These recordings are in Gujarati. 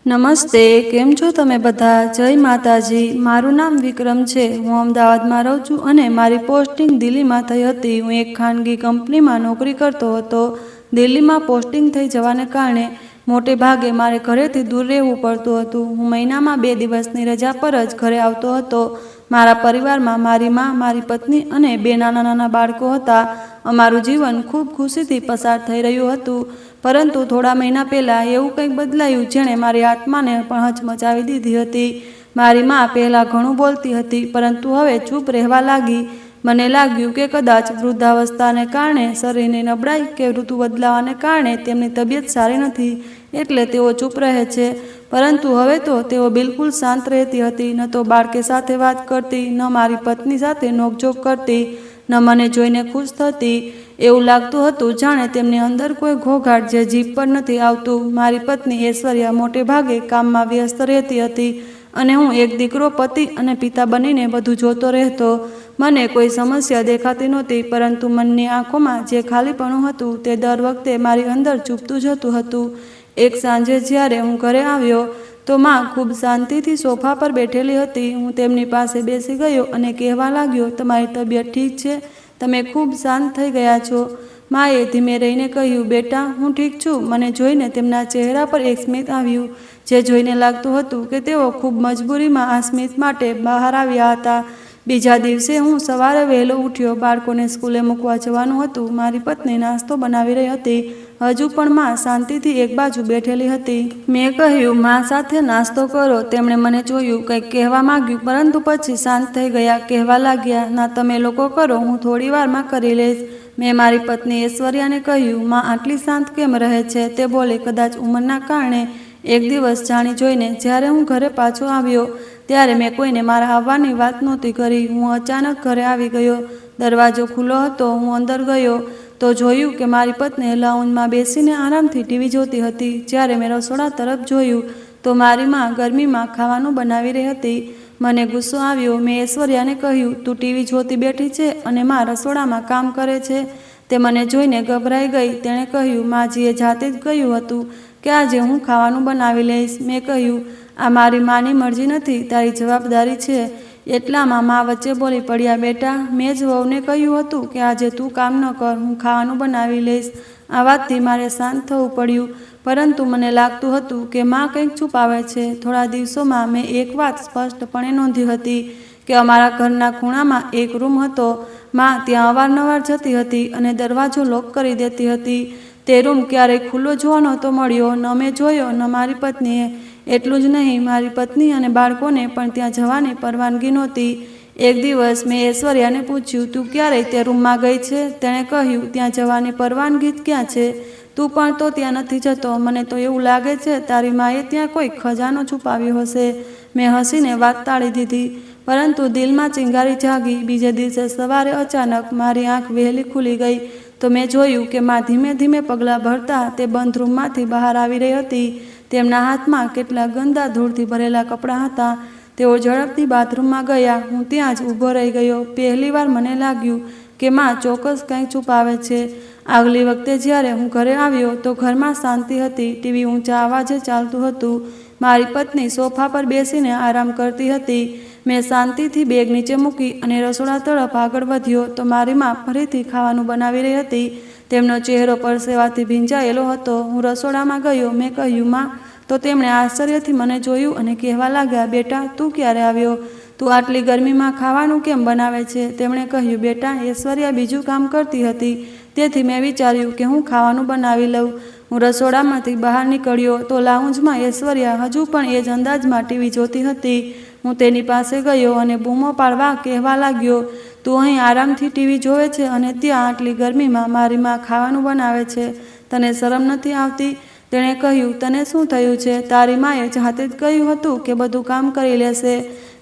નમસ્તે, કેમ છો તમે બધા? જય માતાજી. મારું નામ વિક્રમ છે. હું અમદાવાદમાં રહું છું અને મારી પોસ્ટિંગ દિલ્હીમાં થઈ હતી. હું એક ખાનગી કંપનીમાં નોકરી કરતો હતો. દિલ્હીમાં પોસ્ટિંગ થઈ જવાને કારણે મોટે ભાગે મારે ઘરેથી દૂર રહેવું પડતું હતું. હું મહિનામાં 2 દિવસની રજા પર જ ઘરે આવતો હતો. મારા પરિવારમાં મારી મા, મારી પત્ની અને 2 નાના નાના બાળકો હતા. અમારું જીવન ખૂબ ખુશીથી પસાર થઈ રહ્યું હતું. પરંતુ થોડા મહિના પહેલાં એવું કંઈક બદલાયું જેણે મારી આત્માને પણ હચમચાવી દીધી હતી. મારી મા પહેલાં ઘણું બોલતી હતી, પરંતુ હવે ચૂપ રહેવા લાગી. મને લાગ્યું કે કદાચ વૃદ્ધાવસ્થાને કારણે, શરીરની નબળાઈ કે ઋતુ બદલાવાને કારણે તેમની તબિયત સારી નથી, એટલે તેઓ ચૂપ રહે છે. પરંતુ હવે તો તેઓ બિલકુલ શાંત રહેતી હતી. ન તો બાળકે સાથે વાત કરતી, ન મારી પત્ની સાથે નોકઝોક કરતી, ન મને જોઈને ખુશ થતી. એવું લાગતું હતું જાણે તેમની અંદર કોઈ ઘોંઘાટ જે જીભ પર નથી આવતું. મારી પત્ની ઐશ્વર્યા મોટે ભાગે કામમાં વ્યસ્ત રહેતી હતી અને હું એક દીકરો, પતિ અને પિતા બનીને બધું જોતો રહેતો. મને કોઈ સમસ્યા દેખાતી નહોતી, પરંતુ મનની આંખોમાં જે ખાલીપણું હતું તે દર વખતે મારી અંદર ચૂપતું જતું હતું. એક સાંજે જ્યારે હું ઘરે આવ્યો તો મા ખૂબ શાંતિથી સોફા પર બેઠેલી હતી. હું તેમની પાસે બેસી ગયો અને કહેવા લાગ્યો, તમારી તબિયત ઠીક છે? તમે ખૂબ શાંત થઈ ગયા છો. માએ ધીમે રહીને કહ્યું, બેટા, હું ઠીક છું. મને જોઈને તેમના ચહેરા પર એક સ્મિત આવ્યું, જે જોઈને લાગતું હતું કે તેઓ ખૂબ મજબૂરીમાં આ સ્મિત માટે બહાર આવ્યા હતા. બીજા દિવસે હું સવારે વહેલો ઉઠ્યો. બાળકોને સ્કૂલે મૂકવા જવાનું હતું. મારી પત્ની નાસ્તો બનાવી રહી હતી. હજુ પણ મા શાંતિથી એક બાજુ બેઠેલી હતી. મેં કહ્યું, મા સાથે નાસ્તો કરો. તેમણે મને જોયું, કંઈક કહેવા માંગ્યું, પરંતુ પછી શાંત થઈ ગયા. કહેવા લાગ્યા, ના, તમે લોકો કરો, હું થોડી વારમાં કરી લઈશ. મેં મારી પત્ની ઐશ્વર્યાને કહ્યું, મા આટલી શાંત કેમ રહે છે? તે બોલી, કદાચ ઉંમરના કારણે. એક દિવસ જાણી જોઈને જ્યારે હું ઘરે પાછો આવ્યો ત્યારે મેં કોઈને મારા આવવાની વાત નહોતી કરી. હું અચાનક ઘરે આવી ગયો. દરવાજો ખુલ્લો હતો. હું અંદર ગયો તો જોયું કે મારી પત્ની લાઉન્જમાં બેસીને આરામથી ટીવી જોતી હતી. જ્યારે મેં રસોડા તરફ જોયું તો મારી મા ગરમીમાં ખાવાનું બનાવી રહી હતી. મને ગુસ્સો આવ્યો. મેં ઐશ્વર્યાને કહ્યું, તું ટીવી જોતી બેઠી છે અને મા રસોડામાં કામ કરે છે. તે મને જોઈને ગભરાઈ ગઈ. તેણે કહ્યું, માજીએ જાતે જ કહ્યું હતું કે આજે હું ખાવાનું બનાવી લઈશ. મેં કહ્યું, આ મારી માની મરજી નથી, તારી જવાબદારી છે. એટલામાં મા વચ્ચે બોલી પડ્યા, બેટા, મેં જ વહુને કહ્યું હતું કે આજે તું કામ ન કર, હું ખાવાનું બનાવી લઈશ. આ વાતથી મારે શાંત થવું પડ્યું, પરંતુ મને લાગતું હતું કે મા કંઈક છુપાવે છે. થોડા દિવસોમાં મેં એક વાત સ્પષ્ટપણે નોંધી હતી કે અમારા ઘરના ખૂણામાં એક રૂમ હતો. મા ત્યાં અવારનવાર જતી હતી અને દરવાજો લોક કરી દેતી હતી. તે રૂમ ક્યારેય ખુલ્લો જોવા નહોતો મળ્યો. ન મેં જોયો, ન મારી પત્નીએ. એટલું જ નહીં, મારી પત્ની અને બાળકોને પણ ત્યાં જવાની પરવાનગી નહોતી. એક દિવસ મેં ઐશ્વર્યાને પૂછ્યું, તું ક્યારેય તે રૂમમાં ગઈ છે? તેણે કહ્યું, ત્યાં જવાની પરવાનગી જ ક્યાં છે? તું પણ તો ત્યાં નથી જતો. મને તો એવું લાગે છે તારી માએ ત્યાં કોઈ ખજાનો છુપાવ્યો હશે. મેં હસીને વાત ટાળી દીધી, પરંતુ દિલમાં ચિંગારી જાગી. બીજે દિવસે સવારે અચાનક મારી આંખ વહેલી ખુલી ગઈ તો મેં જોયું કે મા ધીમે ધીમે પગલાં ભરતા તે બંધ રૂમમાંથી બહાર આવી રહી હતી. તેમના હાથમાં કેટલા ગંદા ધૂળથી ભરેલા કપડાં હતા. તેઓ ઝડપથી બાથરૂમમાં ગયા. હું ત્યાં જ ઊભો રહી ગયો. પહેલીવાર મને લાગ્યું કે મા ચોક્કસ કંઈક છુપાવે છે. આગલી વખતે જ્યારે હું ઘરે આવ્યો તો ઘરમાં શાંતિ હતી. ટીવી ઊંચા અવાજે ચાલતું હતું. મારી પત્ની સોફા પર બેસીને આરામ કરતી હતી. મેં શાંતિથી બેગ નીચે મૂકી અને રસોડા તરફ આગળ વધ્યો તો મારી મા ફરીથી ખાવાનું બનાવી રહી હતી. તેમનો ચહેરો પરસેવાથી ભીંજાયેલો હતો. હું રસોડામાં ગયો. મેં કહ્યું, મા. તો તેમણે આશ્ચર્યથી મને જોયું અને કહેવા લાગ્યા, બેટા, તું ક્યારે આવ્યો? તું આટલી ગરમીમાં ખાવાનું કેમ બનાવે છે? તેમણે કહ્યું, બેટા, ઐશ્વર્યા બીજું કામ કરતી હતી, તેથી મેં વિચાર્યું કે હું ખાવાનું બનાવી લઉં. હું રસોડામાંથી બહાર નીકળ્યો તો લાઉન્જમાં ઐશ્વર્યા હજુ પણ એ જ અંદાજમાં ટીવી જોતી હતી. હું તેની પાસે ગયો અને બૂમો પાડવા કહેવા લાગ્યો, તું અહીં આરામથી ટીવી જોવે છે અને ત્યાં આટલી ગરમીમાં મારી મા ખાવાનું બનાવે છે. તને શરમ નથી આવતી? તેણે કહ્યું, તને શું થયું છે? તારી માએ જાતે જ કહ્યું હતું કે બધું કામ કરી લેશે.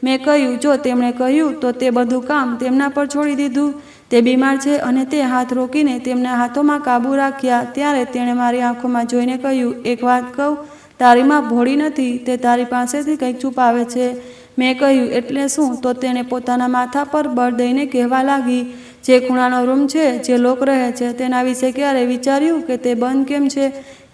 મેં કહ્યું, જો તેમણે કહ્યું તો તે બધું કામ તેમના પર છોડી દીધું? તે બીમાર છે અને તે હાથ રોકીને તેમના હાથોમાં કાબૂ રાખ્યા. ત્યારે તેણે મારી આંખોમાં જોઈને કહ્યું, એક વાત કહું, તારી મા ભોળી નથી. તે તારી પાસેથી કંઈક છુપાવે છે. મેં કહ્યું, એટલે શું? તો તેણે પોતાના માથા પર બળ દઈને કહેવા લાગી, જે ખૂણાનો રૂમ છે, જે લોક રહે છે, તેના વિશે ક્યારે વિચાર્યું કે તે બંધ કેમ છે?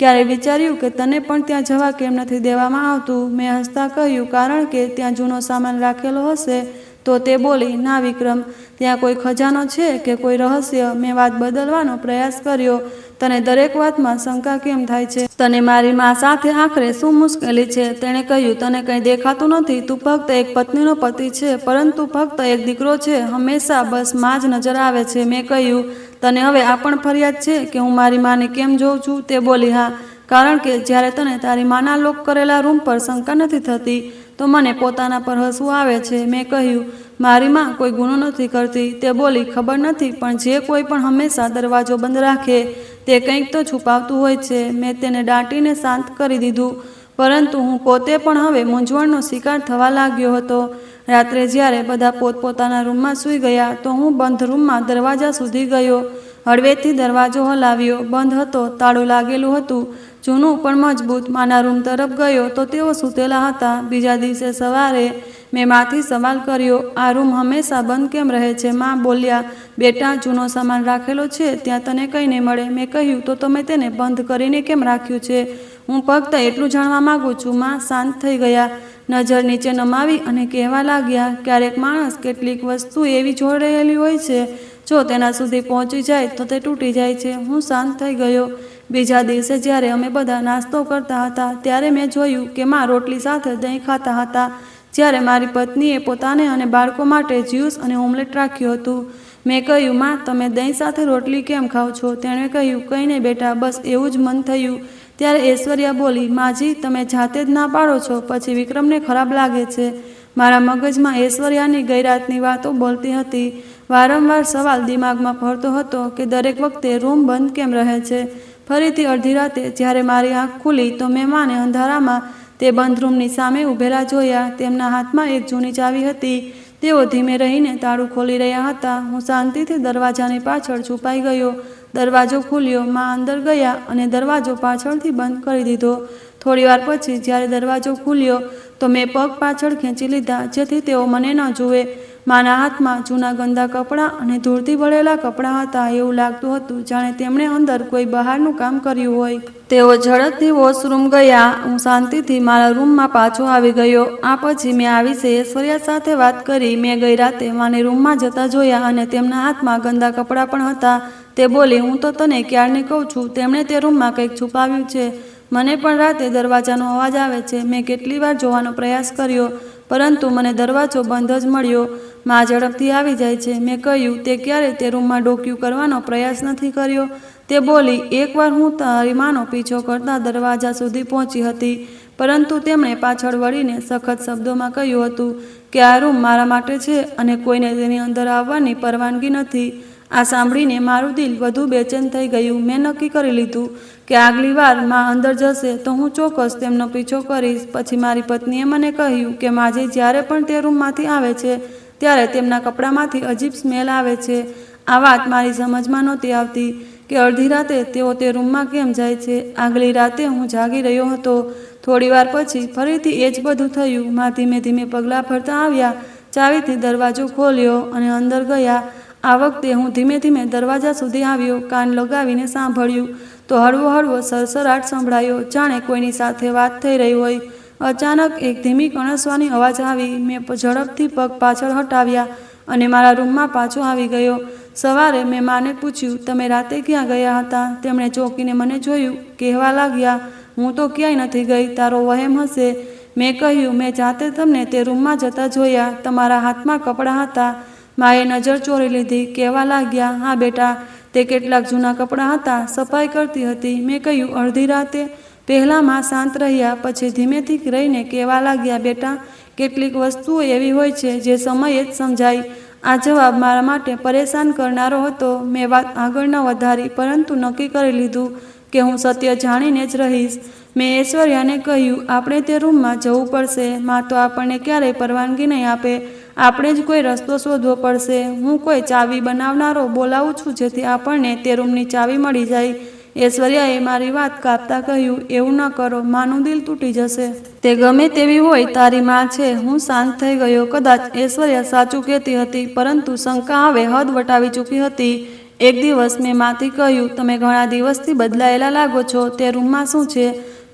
ક્યારે વિચાર્યું કે તને પણ ત્યાં જવા કેમ નથી દેવામાં આવતું? મેં હસતા કહ્યું, કારણ કે ત્યાં જૂનો સામાન રાખેલો હશે. તો તે બોલી, ના વિક્રમ, ત્યાં કોઈ ખજાનો છે કે કોઈ રહસ્ય? મેં વાત બદલવાનો પ્રયાસ કર્યો. તને દરેક વાતમાં શંકા કેમ થાય છે? તને મારી મા સાથે આખરે શું મુશ્કેલી છે? તેણે કહ્યું, તને કંઈ દેખાતું નથી. તું ફક્ત એક પત્નીનો પતિ છે, પરંતુ ફક્ત એક દીકરો છે. હંમેશા બસ માં જ નજર આવે છે. મેં કહ્યું, તને હવે આ પણ ફરિયાદ છે કે હું મારી માને કેમ જોઉં છું? તે બોલી, હા, કારણ કે જ્યારે તને તારી માના લોક કરેલા રૂમ પર શંકા નથી થતી, તો મને પોતાના પર હસવું આવે છે. મેં કહ્યું, મારી માં કોઈ ગુનો નથી કરતી. તે બોલી, ખબર નથી, પણ જે કોઈ પણ હંમેશા દરવાજો બંધ રાખે તે કંઈક તો છુપાવતું હોય છે. મેં તેને દાટીને શાંત કરી દીધું, પરંતુ હું પોતે પણ હવે મૂંઝવણનો શિકાર થવા લાગ્યો હતો. રાત્રે જ્યારે બધા પોતપોતાના રૂમમાં સૂઈ ગયા, તો હું બંધ રૂમમાં દરવાજા સુધી ગયો. હળવેથી દરવાજો હલાવ્યો. બંધ હતો, તાળું લાગેલું હતું, જૂનું પણ મજબૂત. માના રૂમ તરફ ગયો તો તેઓ સૂતેલા હતા. બીજા દિવસે સવારે મેં માથી સવાલ કર્યો, આ રૂમ હંમેશા બંધ કેમ રહે છે? માં બોલ્યા, બેટા, જૂનો સામાન રાખેલો છે, ત્યાં તને કંઈ નહીં મળે. મેં કહ્યું, તો તમે તેને બંધ કરીને કેમ રાખ્યું છે? હું ફક્ત એટલું જાણવા માંગુ છું. માં શાંત થઈ ગયા, નજર નીચે નમાવી અને કહેવા લાગ્યા, ક્યારેક માણસ કેટલીક વસ્તુ એવી જોઈ રહેલી હોય છે, જો તેના સુધી પહોંચી જાય તો તે તૂટી જાય છે. હું શાંત થઈ ગયો. બીજા દિવસે જ્યારે અમે બધા નાસ્તો કરતા હતા, ત્યારે મેં જોયું કે માં રોટલી સાથે દહીં ખાતા હતા, જ્યારે મારી પત્નીએ પોતાને અને બાળકો માટે જ્યુસ અને ઓમલેટ રાખ્યું હતું. મેં કહ્યું, માં, તમે દહીં સાથે રોટલી કેમ ખાવ છો? તેણે કહ્યું, કંઈ નહીં બેટા, બસ એવું જ મન થયું. ત્યારે ઐશ્વર્યા બોલી, માજી, તમે જાતે જ ના પાડો છો, પછી વિક્રમને ખરાબ લાગે છે. મારા મગજમાં ઐશ્વર્યાની ગઈરાતની વાતો બોલતી હતી. વારંવાર સવાલ દિમાગમાં ફરતો હતો કે દરેક વખતે રૂમ બંધ કેમ રહે છે? ફરીથી અડધી રાતે જ્યારે મારી આંખ ખુલી, તો મેં માને અંધારામાં તે બંધ રૂમની સામે ઊભેલા જોયા. તેમના હાથમાં એક જૂની ચાવી હતી. તેઓ ધીમે રહીને તાળું ખોલી રહ્યા હતા. હું શાંતિથી દરવાજાની પાછળ છુપાઈ ગયો. દરવાજો ખુલ્યો. માં અંદર ગયા અને દરવાજો પાછળથી બંધ કરી દીધો. થોડીવાર પછી જ્યારે દરવાજો ખુલ્યો, તો મેં પગ પાછળ ખેંચી લીધા, જેથી તેઓ મને ન જુએ. માના હાથમાં જૂના ગંદા કપડાં અને ધૂળથી ભળેલા કપડાં હતા. એવું લાગતું હતું જાણે તેમણે અંદર કોઈ બહારનું કામ કર્યું હોય. તેઓ ઝડપથી વોશરૂમ ગયા. હું શાંતિથી મારા રૂમમાં પાછો આવી ગયો. આ પછી મેં આ વિશે ઐશ્વર્યા સાથે વાત કરી. મેં ગઈ રાતે માને રૂમમાં જતા જોયા અને તેમના હાથમાં ગંદા કપડાં પણ હતા. તે બોલી, હું તો તને ક્યારની કહું છું, તેમણે તે રૂમમાં કંઈક છુપાવ્યું છે. મને પણ રાતે દરવાજાનો અવાજ આવે છે. મેં કેટલી વાર જોવાનો પ્રયાસ કર્યો, પરંતુ મને દરવાજો બંધ જ મળ્યો. માં ઝડપથી આવી જાય છે. મેં કહ્યું, તે ક્યારેય તે રૂમમાં ડોકિયું કરવાનો પ્રયાસ નથી કર્યો? તે બોલી, એકવાર હું તારી માનો પીછો કરતા દરવાજા સુધી પહોંચી હતી, પરંતુ તેમણે પાછળ વળીને સખત શબ્દોમાં કહ્યું હતું કે આ રૂમ મારા માટે છે અને કોઈને તેની અંદર આવવાની પરવાનગી નથી. આ સાંભળીને મારું દિલ વધુ બેચેન થઈ ગયું. મેં નક્કી કરી લીધું કે આગલી વાર માં અંદર જશે તો હું ચોક્કસ તેમનો પીછો કરીશ. પછી મારી પત્નીએ મને કહ્યું કે માજી જ્યારે પણ તે રૂમમાંથી આવે છે, ત્યારે તેમના કપડામાંથી અજીબ સ્મેલ આવે છે. આ વાત મારી સમજમાં નહોતી આવતી કે અડધી રાતે તેઓ તે રૂમમાં કેમ જાય છે. આગલી રાતે હું જાગી રહ્યો હતો. થોડીવાર પછી ફરીથી એ જ બધું થયું. માં ધીમે ધીમે પગલાં ભરતા આવ્યા, ચાવીથી દરવાજો ખોલ્યો અને અંદર ગયા. આ વખતે હું ધીમે ધીમે દરવાજા સુધી આવ્યો. કાન લગાવીને સાંભળ્યું તો હળવો હળવો સરસરાટ સંભળાયો, જાણે કોઈની સાથે વાત થઈ રહી હોય. અચાનક એક ધીમી કણસવાની અવાજ આવી. મેં ઝડપથી પગ પાછળ હટાવ્યા અને મારા રૂમમાં પાછો આવી ગયો. સવારે મેં માને પૂછ્યું, તમે રાતે ક્યાં ગયા હતા? તેમણે ચોંકીને મને જોયું. કહેવા લાગ્યા, હું તો ક્યાંય નથી ગઈ, તારો વહેમ હશે. મેં કહ્યું, મેં જાતે તમને તે રૂમમાં જતા જોયા. તમારા હાથમાં કપડાં હતા. માએ નજર ચોરી લીધી. કહેવા લાગ્યા, હા બેટા, તે કેટલાક જૂના કપડાં હતા. સફાઈ કરતી હતી. મેં કહ્યું, અડધી રાતે? પહેલાં માં શાંત રહ્યા, પછી ધીમેથી રહીને કહેવા લાગ્યા, બેટા, કેટલીક વસ્તુઓ એવી હોય છે જે સમયે જ સમજાય. આ જવાબ મારા માટે પરેશાન કરનારો હતો. મેં વાત આગળ ન વધારી, પરંતુ નક્કી કરી લીધું કે હું સત્ય જાણીને જ રહીશ. મેં ઐશ્વર્યાને કહ્યું, આપણે તે રૂમમાં જવું પડશે. માં તો આપણને ક્યારેય પરવાનગી નહીં આપે. આપણે જ કોઈ રસ્તો શોધવો પડશે. હું કોઈ ચાવી બનાવનારો બોલાવું છું, જેથી આપણને તે રૂમની ચાવી મળી જાય. ઐશ્વર્યાએ મારી વાત કાપતા કહ્યું, એવું ન કરો, માનું દિલ તૂટી જશે. તે ગમે તેવી હોય, તારી માં છે. હું શાંત થઈ ગયો. કદાચ ઐશ્વર્યા સાચું કહેતી હતી, પરંતુ શંકા હવે હદ વટાવી ચૂકી હતી. એક દિવસ મેં માથી કહ્યું, તમે ઘણા દિવસથી બદલાયેલા લાગો છો, તે રૂમમાં શું છે?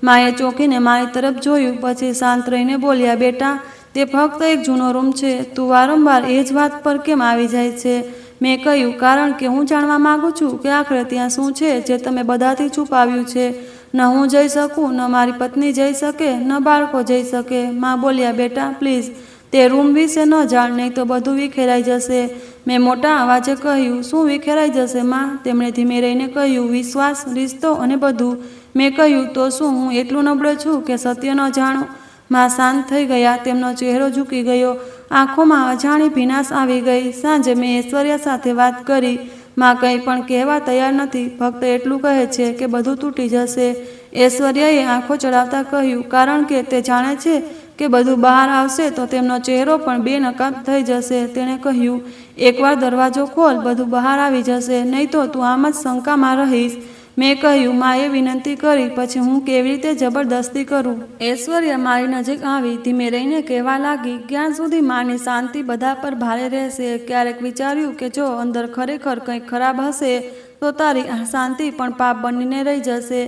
માએ ચોંકીને મારી તરફ જોયું, પછી શાંત રહીને બોલ્યા, બેટા, તે ફક્ત એક જૂનો રૂમ છે. તું વારંવાર એ જ વાત પર કેમ આવી જાય છે? મેં કહ્યું, કારણ કે હું જાણવા માંગુ છું કે આખરે ત્યાં શું છે જે તમે બધાથી છુપાવ્યું છે. ન હું જઈ શકું, ન મારી પત્ની જઈ શકે, ન બાળકો જઈ શકે. માં બોલ્યા, બેટા, પ્લીઝ તે રૂમ વિશે ન જાણ, નહીં તો બધું વિખેરાઈ જશે. મેં મોટા અવાજે કહ્યું, શું વિખેરાઈ જશે માં? તેમણે ધીમે રહીને કહ્યું, વિશ્વાસ, રિશ્તો અને બધું. મેં કહ્યું, તો શું હું એટલું નબળો છું કે સત્ય ન જાણું? માં શાંત થઈ ગયા, તેમનો ચહેરો ઝૂકી ગયો, આંખોમાં અજાણી ભીનાશ આવી ગઈ. સાંજે મેં ઐશ્વર્યા સાથે વાત કરી. માં કંઈ પણ કહેવા તૈયાર નથી, ફક્ત એટલું કહે છે કે બધું તૂટી જશે. ઐશ્વર્યાએ આંખો ચડાવતા કહ્યું, કારણ કે તે જાણે છે કે બધું બહાર આવશે તો તેમનો ચહેરો પણ બેનકાબ થઈ જશે. તેણે કહ્યું, એકવાર દરવાજો ખોલ, બધું બહાર આવી જશે, નહીં તો તું આમ જ શંકામાં રહીશ. મેં કહ્યું, માએ વિનંતી કરી, પછી હું કેવી રીતે જબરદસ્તી કરું? ઐશ્વર્યા મારી નજીક આવી, ધીમે રહીને કહેવા લાગી, ક્યાં સુધી માની શાંતિ બધા પર ભારે રહેશે? ક્યારેક વિચાર્યું કે જો અંદર ખરેખર કંઈક ખરાબ હશે તો તારી આ શાંતિ પણ પાપ બનીને રહી જશે.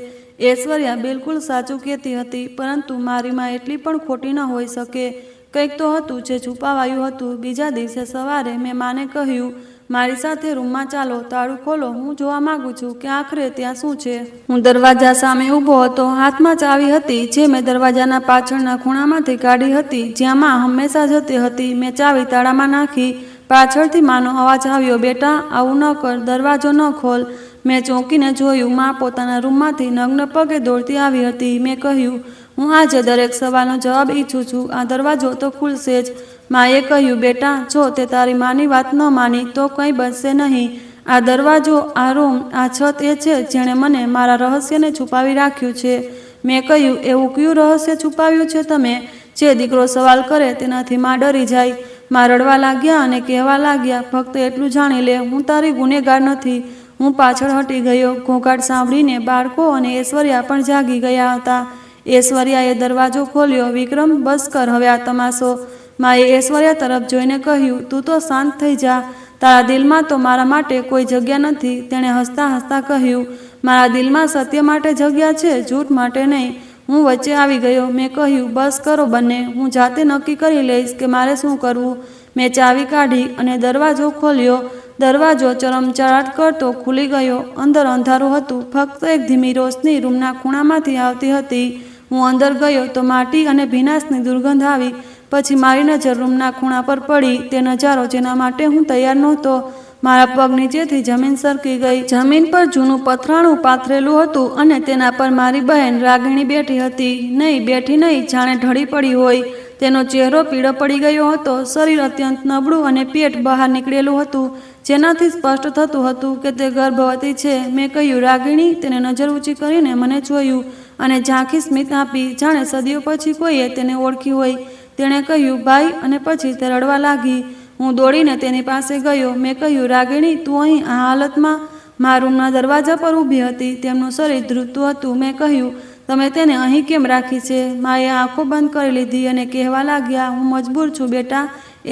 ઐશ્વર્યા બિલકુલ સાચું કહેતી હતી, પરંતુ મારીમાં એટલી પણ ખોટી ન હોઈ શકે. કંઈક તો હતું જે છુપાવાયું હતું. બીજા દિવસે સવારે મેં માને કહ્યું, મારી સાથે રૂમમાં ચાલો, તાળું ખોલો, હું જોવા માંગુ છું કે આખરે ત્યાં શું છે. હું દરવાજા સામે ઊભો હતો, હાથમાં ચાવી હતી જે મેં દરવાજાના પાછળના ખૂણામાંથી કાઢી હતી, જ્યાં માં હંમેશા જતી હતી. મેં ચાવી તાળામાં નાખી. પાછળથી માનો અવાજ આવ્યો, બેટા, આવું ન કર, દરવાજો ન ખોલ. મેં ચોંકીને જોયું, માં પોતાના રૂમમાંથી નગ્ન પગે દોડતી આવી હતી. મેં કહ્યું, હું આજે દરેક સવાલનો જવાબ ઈચ્છું છું, આ દરવાજો તો ખુલશે જ. માએ કહ્યું, બેટા, જો તે તારી માની વાત ન માની તો કંઈ બચશે નહીં. આ દરવાજો, આ રૂમ, આ છત એ છે જેણે મને મારા રહસ્યને છુપાવી રાખ્યું છે. મેં કહ્યું, એવું કયું રહસ્ય છુપાવ્યું છે તમે? જે દીકરો સવાલ કરે તેનાથી માં ડરી જાય. માં રડવા લાગ્યા અને કહેવા લાગ્યા, ફક્ત એટલું જાણી લે, હું તારી ગુનેગાર નથી. હું પાછળ હટી ગયો. ઘોંઘાટ સાંભળીને બાળકો અને ઐશ્વર્યા પણ જાગી ગયા હતા. ઐશ્વર્યાએ દરવાજો ખોલ્યો. વિક્રમ, બસ કર હવે આ તમાશો. માએ ઐશ્વર્યા તરફ જોઈને કહ્યું, તું તો શાંત થઈ જા. તારા દિલમાં તો મારા માટે કોઈ જગ્યા નથી. તેણે હસતા હસતા કહ્યું, મારા દિલમાં સત્ય માટે જગ્યા છે, જૂઠ માટે નહીં. હું વચ્ચે આવી ગયો. મેં કહ્યું, બસ કરો બંને, હું જાતે નક્કી કરી લઈશ કે મારે શું કરવું. મેં ચાવી કાઢી અને દરવાજો ખોલ્યો. દરવાજો ચરમચરાટ કરતો ખુલી ગયો. અંદર અંધારું હતું, ફક્ત એક ધીમી રોશની રૂમના ખૂણામાંથી આવતી હતી. હું અંદર ગયો તો માટી અને ભીનાશની દુર્ગંધ આવી. પછી મારી નજર રૂમના ખૂણા પર પડી, તે નજારો જેના માટે હું તૈયાર નહોતો. મારા પગ નીચેથી જમીન સરકી ગઈ. જમીન પર જૂનું પથરાણું પાથરેલું હતું અને તેના પર મારી બહેન રાગિણી બેઠી હતી. નહીં, બેઠી નહીં, જાણે ઢળી પડી હોય. તેનો ચહેરો પીળો પડી ગયો હતો, શરીર અત્યંત નબળું અને પેટ બહાર નીકળેલું હતું, જેનાથી સ્પષ્ટ થતું હતું કે તે ગર્ભવતી છે. મેં કહ્યું, રાગિણી. તેને નજર ઊંચી કરીને મને જોયું અને ઝાંખી સ્મિત આપી, જાણે સદીઓ પછી કોઈએ તેને ઓળખી હોય. તેણે કહ્યું, ભાઈ, અને પછી તે રડવા લાગી. હું દોડીને તેની પાસે ગયો. મેં કહ્યું, રાગિણી, તું અહીં આ હાલતમાં? મા રૂમના દરવાજા પર ઊભી હતી. તેમનું શરીર ધ્રુજતું હતું. મેં કહ્યું, તમે તેને અહીં કેમ રાખી છે? માએ આંખો બંધ કરી લીધી અને કહેવા લાગ્યા, હું મજબૂર છું બેટા.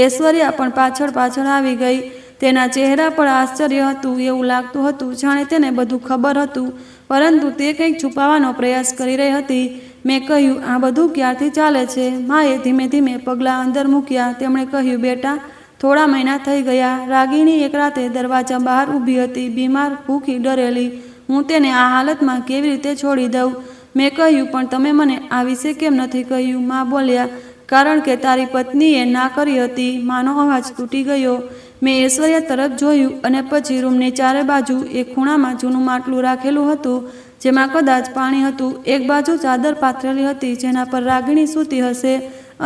ઐશ્વર્યા પણ પાછળ પાછળ આવી ગઈ. તેના ચહેરા પર આશ્ચર્ય હતું. એવું લાગતું હતું જાણે તેને બધું ખબર હતું, પરંતુ તે કંઈક છુપાવવાનો પ્રયાસ કરી રહી હતી. મેં કહ્યું, આ બધું ક્યારથી ચાલે છે? માએ ધીમે ધીમે પગલાં અંદર મૂક્યા. તેમણે કહ્યું, બેટા, થોડા મહિના થઈ ગયા. રાગિણી એક રાતે દરવાજા બહાર ઊભી હતી, બીમાર, ભૂખી, ડરેલી. હું તેને આ હાલતમાં કેવી રીતે છોડી દઉં? મેં કહ્યું, પણ તમે મને આ વિશે કેમ નથી કહ્યું? માં બોલ્યા, કારણ કે તારી પત્નીએ ના કરી હતી. માનો અવાજ તૂટી ગયો. મેં ઐશ્વર્યા તરફ જોયું અને પછી રૂમની ચારે બાજુ એક ખૂણામાં જૂનું માટલું રાખેલું હતું, જેમાં કદાચ પાણી હતું. એક બાજુ ચાદર પાથરેલી હતી જેના પર રાગિણી સૂતી હશે,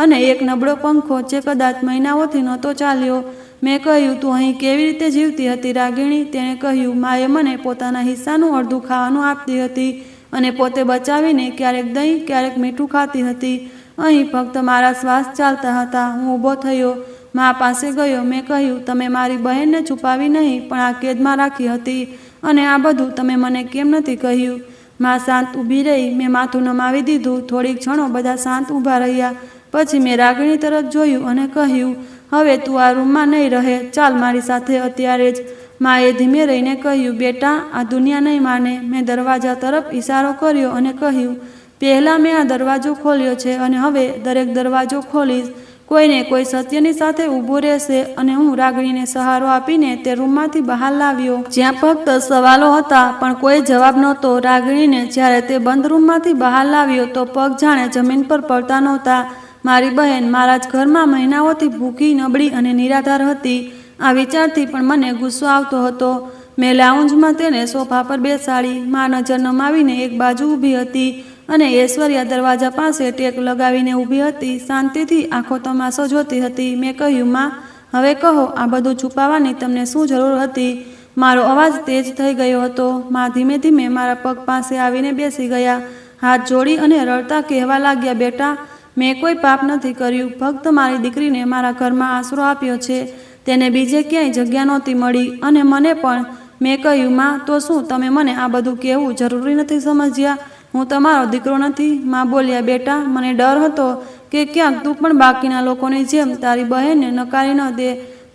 અને એક નબળો પંખો જે કદાચ મહિનાઓથી નહોતો ચાલ્યો. મેં કહ્યું, તું અહીં કેવી રીતે જીવતી હતી રાગિણી? તેણે કહ્યું, માએ મને પોતાના હિસ્સાનું અડધું ખાવાનું આપતી હતી અને પોતે બચાવીને ક્યારેક દહીં, ક્યારેક મીઠું ખાતી હતી. અહીં ફક્ત મારા શ્વાસ ચાલતા હતા. હું ઊભો થયો, મા પાસે ગયો. મેં કહ્યું, તમે મારી બહેનને છુપાવી નહીં, પણ આ કેદમાં રાખી હતી, અને આ બધું તમે મને કેમ નથી કહ્યું? મા શાંત ઊભી રહી. મેં માથું નમાવી દીધું. થોડીક ક્ષણો બધા શાંત ઊભા રહ્યા. પછી મેં રાગિણી તરફ જોયું અને કહ્યું, હવે તું આ રૂમમાં નહીં રહે, ચાલ મારી સાથે અત્યારે જ. માએ ધીમે રહીને કહ્યું, બેટા, આ દુનિયા નહીં માને. મેં દરવાજા તરફ ઈશારો કર્યો અને કહ્યું, પહેલાં મેં આ દરવાજો ખોલ્યો છે અને હવે દરેક દરવાજો ખોલીશ. કોઈને કોઈ સત્યની સાથે ઊભો રહેશે. અને હું રાગણીને સહારો આપીને તે રૂમમાંથી બહાર લાવ્યો, જ્યાં ફક્ત સવાલો હતા પણ કોઈ જવાબ નહોતો. રાગણીને જ્યારે તે બંધ રૂમમાંથી બહાર લાવ્યો તો પગ જાણે જમીન પર પડતા નહોતા. મારી બહેન મારા જ ઘરમાં મહિનાઓથી ભૂખી, નબળી અને નિરાધાર હતી. આ વિચારથી પણ મને ગુસ્સો આવતો હતો. મેં લાઉન્જમાં તેને સોફા પર બેસાડી. માં નજર નમાવીને એક બાજુ ઊભી હતી અને ઐશ્વર્યા દરવાજા પાસે ટેક લગાવીને ઊભી હતી. શાંતિથી આંખો તમાશો જોતી હતી. મેં કહ્યું, માં, હવે કહો, આ બધું છુપાવવાની તમને શું જરૂર હતી? મારો અવાજ તેજ થઈ ગયો હતો. માં ધીમે ધીમે મારા પગ પાસે આવીને બેસી ગયા. હાથ જોડી અને રડતા કહેવા લાગ્યા, બેટા, મેં કોઈ પાપ નથી કર્યું. ફક્ત મારી દીકરીને મારા ઘરમાં આશરો આપ્યો છે. તેને બીજે ક્યાંય જગ્યા નહોતી મળી અને મને પણ. મેં કહ્યું, માં, તો શું તમે મને આ બધું કહેવું જરૂરી નથી સમજ્યા? હું તમારો દીકરો નથી? માં બોલ્યા, બેટા, મને ડર હતો કે ક્યાંક તું પણ બાકીના લોકોની જેમ તારી બહેનને નકારી ન દે.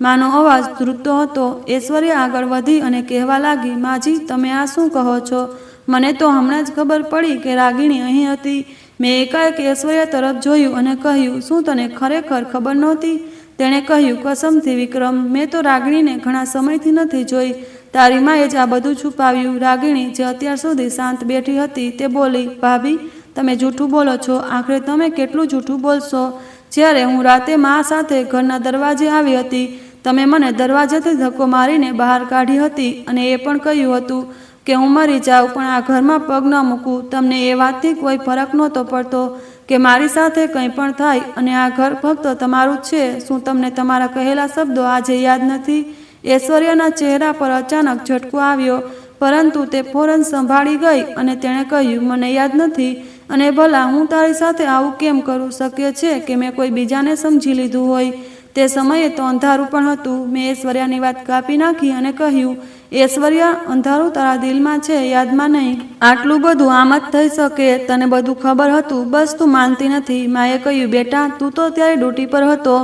માનો અવાજ ધ્રુજતો હતો. ઐશ્વર્યા આગળ વધી અને કહેવા લાગી, માજી, તમે આ શું કહો છો? મને તો હમણાં જ ખબર પડી કે રાગિણી અહીં હતી. મેં એકાએક ઐશ્વર્યા તરફ જોયું અને કહ્યું, શું તને ખરેખર ખબર નહોતી? તેણે કહ્યું, કસમથી વિક્રમ, મેં તો રાગિણીને ઘણા સમયથી નથી જોઈ. તારી માએ જ આ બધું છુપાવ્યું. રાગિણી, જે અત્યાર સુધી શાંત બેઠી હતી, તે બોલી, ભાભી, તમે જૂઠું બોલો છો. આખરે તમે કેટલું જૂઠું બોલશો? જ્યારે હું રાતે મા સાથે ઘરના દરવાજે આવી હતી, તમે મને દરવાજાથી ધક્કો મારીને બહાર કાઢી હતી અને એ પણ કહ્યું હતું કે હું મરી જાઉં પણ આ ઘરમાં પગ ન મૂકું. તમને એ વાતથી કોઈ ફરક નહોતો પડતો કે મારી સાથે કંઈ પણ થાય અને આ ઘર ફક્ત તમારું જ છે. શું તમને તમારા કહેલા શબ્દો આજે યાદ નથી? ઐશ્વર્યાના ચહેરા પર અચાનક ઝટકો આવ્યો, પરંતુ તે ફોરન સંભાળી ગઈ અને તેણે કહ્યું, મને યાદ નથી. અને ભલા હું તારી સાથે આવું કેમ કરું? શક્ય છે કે મેં કોઈ બીજાને સમજી લીધું હોય. તે સમયે તો અંધારું પણ હતું. મેં ઐશ્વર્યાની વાત કાપી નાખી અને કહ્યું, ઐશ્વર્યા, અંધારું તારા દિલમાં છે, યાદમાં નહીં. આટલું બધું આમ જ થઈ શકે? તને બધું ખબર હતું, બસ તું માનતી નથી. માએ કહ્યું, બેટા, તું તો ત્યારે ડ્યુટી પર હતો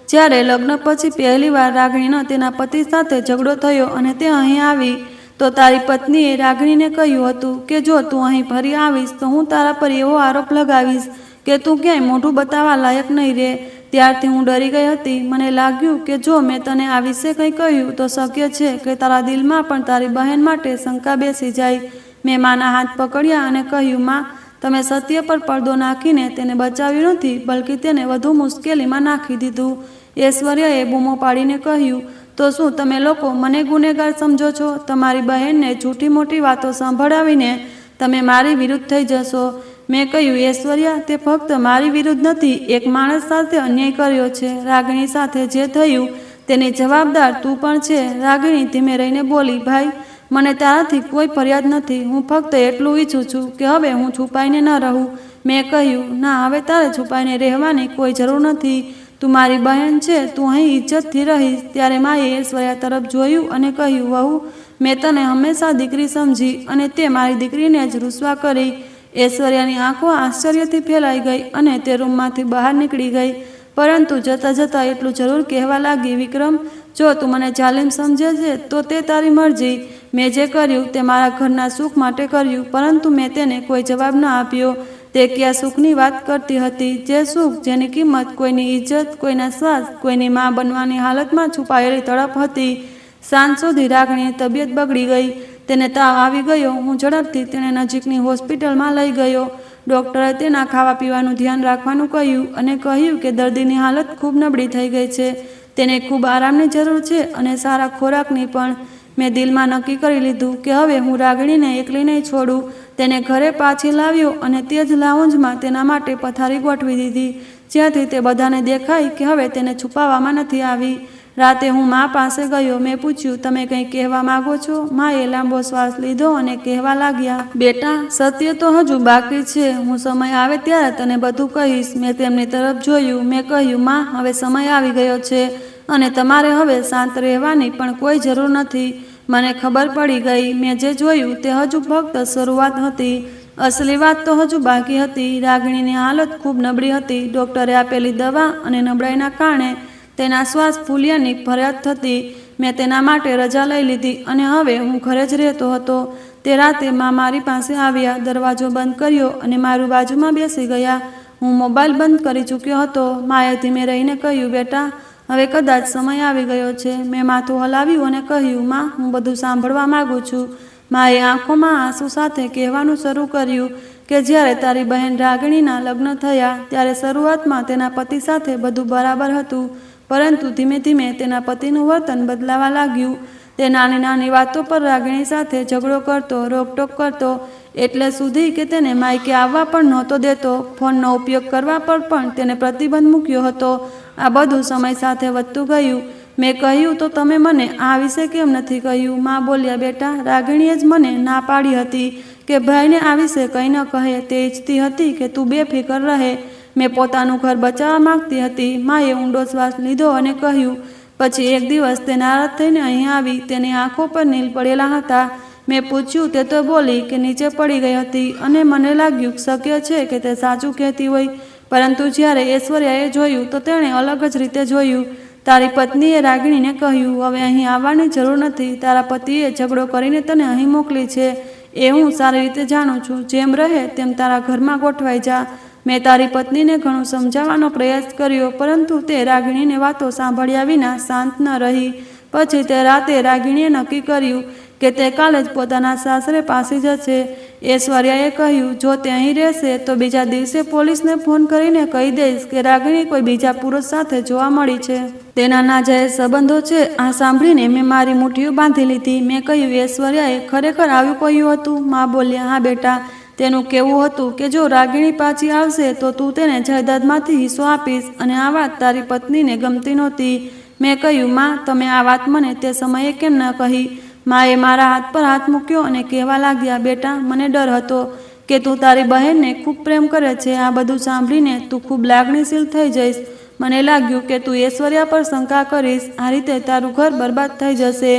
જ્યારે લગ્ન પછી પહેલીવાર રાગિણીનો તેના પતિ સાથે ઝઘડો થયો અને તે અહીં આવી. તો તારી પત્નીએ રાગિણીને કહ્યું હતું કે જો તું અહીં ફરી આવીશ તો હું તારા પર એવો આરોપ લગાવીશ કે તું ક્યાંય મોઢું બતાવવા લાયક નહીં રહે. ત્યારથી હું ડરી ગઈ હતી. મને લાગ્યું કે જો મેં તને આ વિશે કંઈ કહ્યું તો શક્ય છે કે તારા દિલમાં પણ તારી બહેન માટે શંકા બેસી જાય. મેં માના હાથ પકડ્યા અને કહ્યું, માં, તમે સત્ય પર પડદો નાખીને તેને બચાવ્યું નથી, બલકે તેને વધુ મુશ્કેલીમાં નાખી દીધું. ઐશ્વર્યાએ બૂમો પાડીને કહ્યું, તો શું તમે લોકો મને ગુનેગાર સમજો છો? તમારી બહેનને જૂઠી મોટી વાતો સંભળાવીને તમે મારી વિરુદ્ધ થઈ જશો. મેં કહ્યું, ઐશ્વર્યા, તે ફક્ત મારી વિરુદ્ધ નથી, એક માણસ સાથે અન્યાય કર્યો છે. રાગિણી સાથે જે થયું તેની જવાબદાર તું પણ છે. રાગિણી ધીમે રહીને બોલી, ભાઈ, મને તારાથી કોઈ ફરિયાદ નથી. હું ફક્ત એટલું ઈચ્છું છું કે હવે હું છુપાઈને ન રહું. મેં કહ્યું, ના, હવે તારે છુપાઈને રહેવાની કોઈ જરૂર નથી. તું મારી બહેન છે, તું અહીં ઇજ્જતથી રહીશ. ત્યારે માએ ઐશ્વર્યા તરફ જોયું અને કહ્યું, વહુ, મેં તને હંમેશા દીકરી સમજી અને તે મારી દીકરીને જ રૂસવા કરી. ઐશ્વર્યાની આંખો આશ્ચર્યથી ફેલાઈ ગઈ અને તે રૂમમાંથી બહાર નીકળી ગઈ. પરંતુ જતાં જતાં એટલું જરૂર કહેવા લાગી, વિક્રમ, જો તું મને જાલિમ સમજે છે તો તે તારી મરજી. મેં જે કર્યું તે મારા ઘરના સુખ માટે કર્યું, પરંતુ મેં તેને કોઈ જવાબ ન આપ્યો. તે કયા સુખની વાત કરતી હતી? જે સુખ જેની કિંમત કોઈની ઇજ્જત, કોઈના શ્વાસ, કોઈની માં બનવાની હાલતમાં છુપાયેલી તડપ હતી. સાંજ સુધી રાગિણીની તબિયત બગડી ગઈ. તેને તાવ આવી ગયો. હું ઝડપથી તેને નજીકની હોસ્પિટલમાં લઈ ગયો. ડૉક્ટરે તેના ખાવા પીવાનું ધ્યાન રાખવાનું કહ્યું અને કહ્યું કે દર્દીની હાલત ખૂબ નબળી થઈ ગઈ છે. તેને ખૂબ આરામની જરૂર છે અને સારા ખોરાકની પણ. મેં દિલમાં નક્કી કરી લીધું કે હવે હું રાગિણીને એકલી નહીં છોડું. તેને ઘરે પાછી લાવ્યો અને તે જ લાઉન્જમાં તેના માટે પથારી ગોઠવી દીધી, જ્યાંથી તે બધાને દેખાય કે હવે તેને છુપાવવામાં નથી આવી. રાતે હું મા પાસે ગયો. મેં પૂછ્યું, તમે કંઈ કહેવા માગો છો? માએ લાંબો શ્વાસ લીધો અને કહેવા લાગ્યા, બેટા, સત્ય તો હજુ બાકી છે. હું સમય આવે ત્યારે તને બધું કહીશ. મેં તેમની તરફ જોયું. મેં કહ્યું, માં, હવે સમય આવી ગયો છે અને તમારે હવે શાંત રહેવાની પણ કોઈ જરૂર નથી. મને ખબર પડી ગઈ. મેં જે જોયું તે હજુ ફક્ત શરૂઆત હતી. અસલી વાત તો હજુ બાકી હતી. રાગિણીની હાલત ખૂબ નબળી હતી. ડૉક્ટરે આપેલી દવા અને નબળાઈના કારણે તેના શ્વાસ ફૂલ્યાની ફરિયાદ થતી. મેં તેના માટે રજા લઈ લીધી અને હવે હું ઘરે જ રહેતો હતો. તે રાતે માં મારી પાસે આવ્યા, દરવાજો બંધ કર્યો અને મારું બાજુમાં બેસી ગયા. હું મોબાઈલ બંધ કરી ચૂક્યો હતો. માએ ધીમે રહીને કહ્યું, બેટા હવે કદાચ સમય આવી ગયો છે. મેં માથું હલાવ્યું અને કહ્યું, માં હું બધું સાંભળવા માંગુ છું. માએ આંખોમાં આંસુ સાથે કહેવાનું શરૂ કર્યું કે જ્યારે તારી બહેન રાગિણીના લગ્ન થયા ત્યારે શરૂઆતમાં તેના પતિ સાથે બધું બરાબર હતું, પરંતુ ધીમે ધીમે તેના પતિનું વર્તન બદલાવા લાગ્યું. તે નાની નાની વાતો પર રાગિણી સાથે ઝઘડો કરતો, રોકટોક કરતો, એટલે સુધી કે તેને માયકે આવવા પણ નહોતો દેતો. ફોનનો ઉપયોગ કરવા પર પણ તેને પ્રતિબંધ મૂક્યો હતો. આ બધું સમય સાથે વધતું ગયું. મેં કહ્યું, તો તમે મને આ વિશે કેમ નથી કહ્યું? માં બોલ્યા, બેટા રાગિણીએ જ મને ના પાડી હતી કે ભાઈને આ વિશે કંઈ ન કહે. તે ઈચ્છતી હતી કે તું બેફિકર રહે. મેં પોતાનું ઘર બચાવવા માંગતી હતી. માએ ઊંડો શ્વાસ લીધો અને કહ્યું. પછી એક દિવસ તે નારાજ થઈને અહીં આવી. તેની આંખો પર નીલ પડેલા હતા. મેં પૂછ્યું, તે તો બોલી કે નીચે પડી ગઈ હતી અને મને લાગ્યું શક્ય છે કે તે સાચું કહેતી હોય. પરંતુ જ્યારે ઐશ્વર્યાએ જોયું તો તેણે અલગ જ રીતે જોયું. તારી પત્નીએ રાગિણીને કહ્યું, હવે અહીં આવવાની જરૂર નથી. તારા પતિએ ઝઘડો કરીને તને અહીં મોકલી છે, એ હું સારી રીતે જાણું છું. જેમ રહે તેમ તારા ઘરમાં ગોઠવાઈ જા. મેં તારી પત્નીને ઘણું સમજાવવાનો પ્રયાસ કર્યો, પરંતુ તે રાગિણીને વાતો સાંભળ્યા વિના શાંત ન રહી. પછી તે રાતે રાગિણીએ નક્કી કર્યું કે તે કાલે જ પોતાના સાસરે પાછી જશે. ઐશ્વર્યાએ કહ્યું, જો તે અહીં રહેશે તો બીજા દિવસે પોલીસને ફોન કરીને કહી દઈશ કે રાગિણી કોઈ બીજા પુરુષ સાથે જોવા મળી છે. તેના નાજાયજ સંબંધો છે. આ સાંભળીને મેં મારી મુઠ્ઠીઓ બાંધી લીધી. મેં કહ્યું, ઐશ્વર્યાએ ખરેખર આવું કહ્યું હતું? માં બોલ્યા, હા બેટા, તેનું કહેવું હતું કે જો રાગિણી પાછી આવશે તો તું તેને જાયદાદમાંથી હિસ્સો આપીશ, અને આ વાત તારી પત્નીને ગમતી નહોતી. મેં કહ્યું, માં તમે આ વાત મને તે સમયે કેમ ન કહી? માએ મારા હાથ પર હાથ મૂક્યો અને કહેવા લાગ્યા, બેટા મને ડર હતો કે તું તારી બહેનને ખૂબ પ્રેમ કરે છે. આ બધું સાંભળીને તું ખૂબ લાગણીશીલ થઈ જઈશ. મને લાગ્યું કે તું ઐશ્વર્યા પર શંકા કરીશ. આ રીતે તારું ઘર બરબાદ થઈ જશે.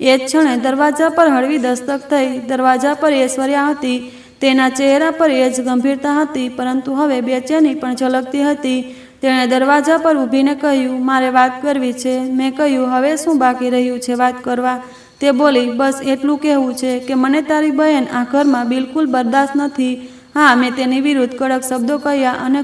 એ જ ક્ષણે દરવાજા પર હળવી દસ્તક થઈ. દરવાજા પર ઐશ્વર્યા હતી. તેના ચહેરા પર એ જ ગંભીરતા હતી, પરંતુ હવે બેચેની પણ ઝલકતી હતી. તેણે દરવાજા પર ઊભીને કહ્યું, મારે વાત કરવી છે. મેં કહ્યું, હવે શું બાકી રહ્યું છે વાત કરવા? તે બોલી, બસ એટલું કહેવું છે કે મને તારી બહેન આ ઘરમાં બિલકુલ બરદાસ્ત નથી. હા, મેં તેની વિરુદ્ધ કડક શબ્દો કહ્યા અને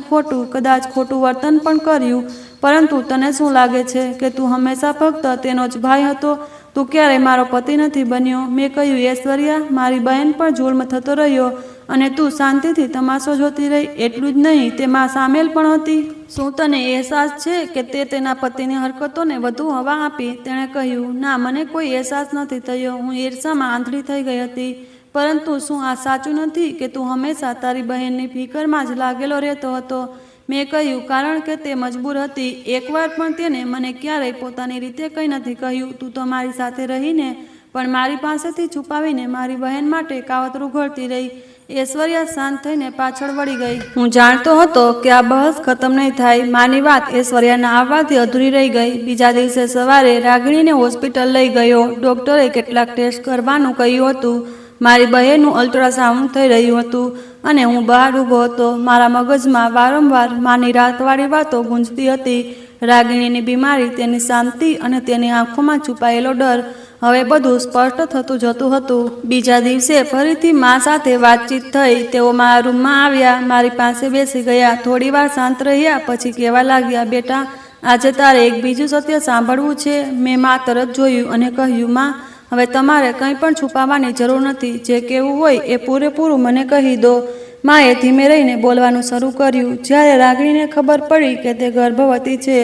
કદાચ ખોટું વર્તન પણ કર્યું, પરંતુ તને શું લાગે છે કે તું હંમેશા ફક્ત તેનો જ ભાઈ હતો? તું ક્યારેય મારો પતિ નથી બન્યો. મેં કહ્યું, ઐશ્વર્યા, મારી બહેન પર જુલ્મ થતો રહ્યો અને તું શાંતિથી તમાશો જોતી રહી. એટલું જ નહીં, તેમાં સામેલ પણ હતી. શું તને અહેસાસ છે કે તે તેના પતિની હરકતોને વધુ હવા આપી? તેણે કહ્યું, ના, મને કોઈ અહેસાસ નથી થયો. હું ઈર્ષામાં આંધળી થઈ ગઈ હતી. પરંતુ શું આ સાચું નથી કે તું હંમેશા તારી બહેનની ફિકરમાં જ લાગેલો રહેતો હતો? મેં કહ્યું, કારણ કે તે મજબૂર હતી. એકવાર પણ તેને મને ક્યારેય પોતાની રીતે કંઈ નથી કહ્યું. તું તો મારી સાથે રહીને પણ મારી પાસેથી છુપાવીને મારી બહેન માટે કાવતરું ઘડતી રહી. ઐશ્વર્યા શાંત થઈને પાછળ વળી ગઈ. હું જાણતો હતો કે આ બહસ ખતમ નહીં થાય. માની વાત ઐશ્વર્યાના આવવાથી અધૂરી રહી ગઈ. બીજા દિવસે સવારે રાગિણીને હોસ્પિટલ લઈ ગયો. ડૉક્ટરે કેટલાક ટેસ્ટ કરવાનું કહ્યું હતું. મારી બહેનનું અલ્ટ્રાસાઉન્ડ થઈ રહ્યું હતું અને હું બહાર ઊભો હતો. મારા મગજમાં વારંવાર માની રાતવાળી વાતો ગૂંજતી હતી. રાગિણીની બીમારી, તેની શાંતિ અને તેની આંખોમાં છુપાયેલો ડર. હવે બધું સ્પષ્ટ થતું જતું હતું. બીજા દિવસે ફરીથી મા સાથે વાતચીત થઈ. તેઓ મારા રૂમમાં આવ્યા, મારી પાસે બેસી ગયા. થોડીવાર શાંત રહ્યા પછી કહેવા લાગ્યા, બેટા આજે તારે એક બીજું સત્ય સાંભળવું છે. મેં મા તરફ જોયું અને કહ્યું, મા હવે તમારે કંઈ પણ છુપાવવાની જરૂર નથી. જે કહેવું હોય એ પૂરેપૂરું મને કહી દો. માએ ધીમે રહીને બોલવાનું શરૂ કર્યું. જ્યારે રાગિણીને ખબર પડી કે તે ગર્ભવતી છે,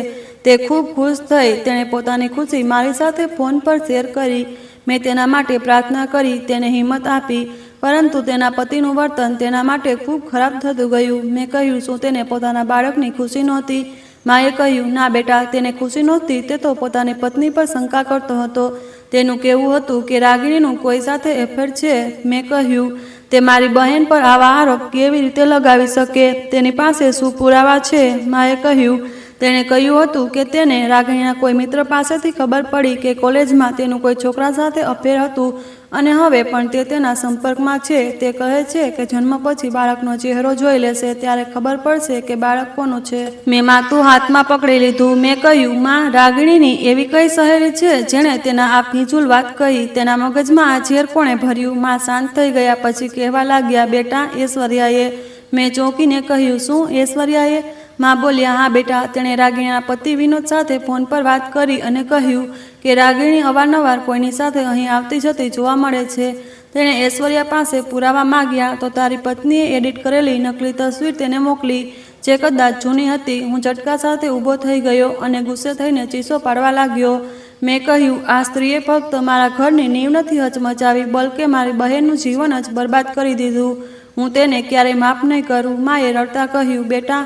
તે ખૂબ ખુશ થઈ. તેણે પોતાની ખુશી મારી સાથે ફોન પર શેર કરી. મેં તેના માટે પ્રાર્થના કરી, તેને હિંમત આપી, પરંતુ તેના પતિનું વર્તન તેના માટે ખૂબ ખરાબ થતું ગયું. મેં કહ્યું, શું તેને પોતાના બાળકની ખુશી નહોતી? માએ કહ્યું, ના બેટા, તેને ખુશી નહોતી. તે તો પોતાની પત્ની પર શંકા કરતો હતો. તેનું કહેવું હતું કે રાગિણીનું કોઈ સાથે એફેર છે. મેં કહ્યું, તે મારી બહેન પર આવા આરોપ કેવી રીતે લગાવી શકે? તેની પાસે શું પુરાવા છે? માએ કહ્યું, તેણે કહ્યું હતું કે તેને રાગિણીના કોઈ મિત્ર પાસેથી ખબર પડી કે કોલેજમાં તેનું કોઈ છોકરા સાથે અફેર હતું અને હવે પણ તે તેના સંપર્કમાં છે. તે કહે છે કે જન્મ પછી બાળકનો ચહેરો જોઈ લેશે ત્યારે ખબર પડશે કે બાળક કોનું છે. મેં માથું હાથમાં પકડી લીધું. મેં કહ્યું, માં, રાગિણીની એવી કઈ સહેલી છે જેણે તેના આ ફીજુલ વાત કહી? તેના મગજમાં આ ઝેર કોણે ભર્યું? માં શાંત થઈ ગયા પછી કહેવા લાગ્યા, બેટા, ઐશ્વર્યાએ. મેં ચોંકીને કહ્યું, શું ઐશ્વર્યાએ? માં બોલ્યા, હા બેટા, તેણે રાગિણીના પતિ વિનોદ સાથે ફોન પર વાત કરી અને કહ્યું કે રાગિણી અવારનવાર કોઈની સાથે અહીં આવતી જતી જોવા મળે છે. તેણે ઐશ્વર્યા પાસે પુરાવા માગ્યા તો તારી પત્નીએ એડિટ કરેલી નકલી તસવીર તેને મોકલી જે કદાચ જૂની હતી. હું ઝટકા સાથે ઊભો થઈ ગયો અને ગુસ્સે થઈને ચીસો પાડવા લાગ્યો. મેં કહ્યું, આ સ્ત્રીએ ફક્ત મારા ઘરની નીંવ નથી હચમચાવી, બલકે મારી બહેનનું જીવન જ બરબાદ કરી દીધું. હું તેને ક્યારેય માફ નહીં કરું. માએ રડતા કહ્યું, બેટા,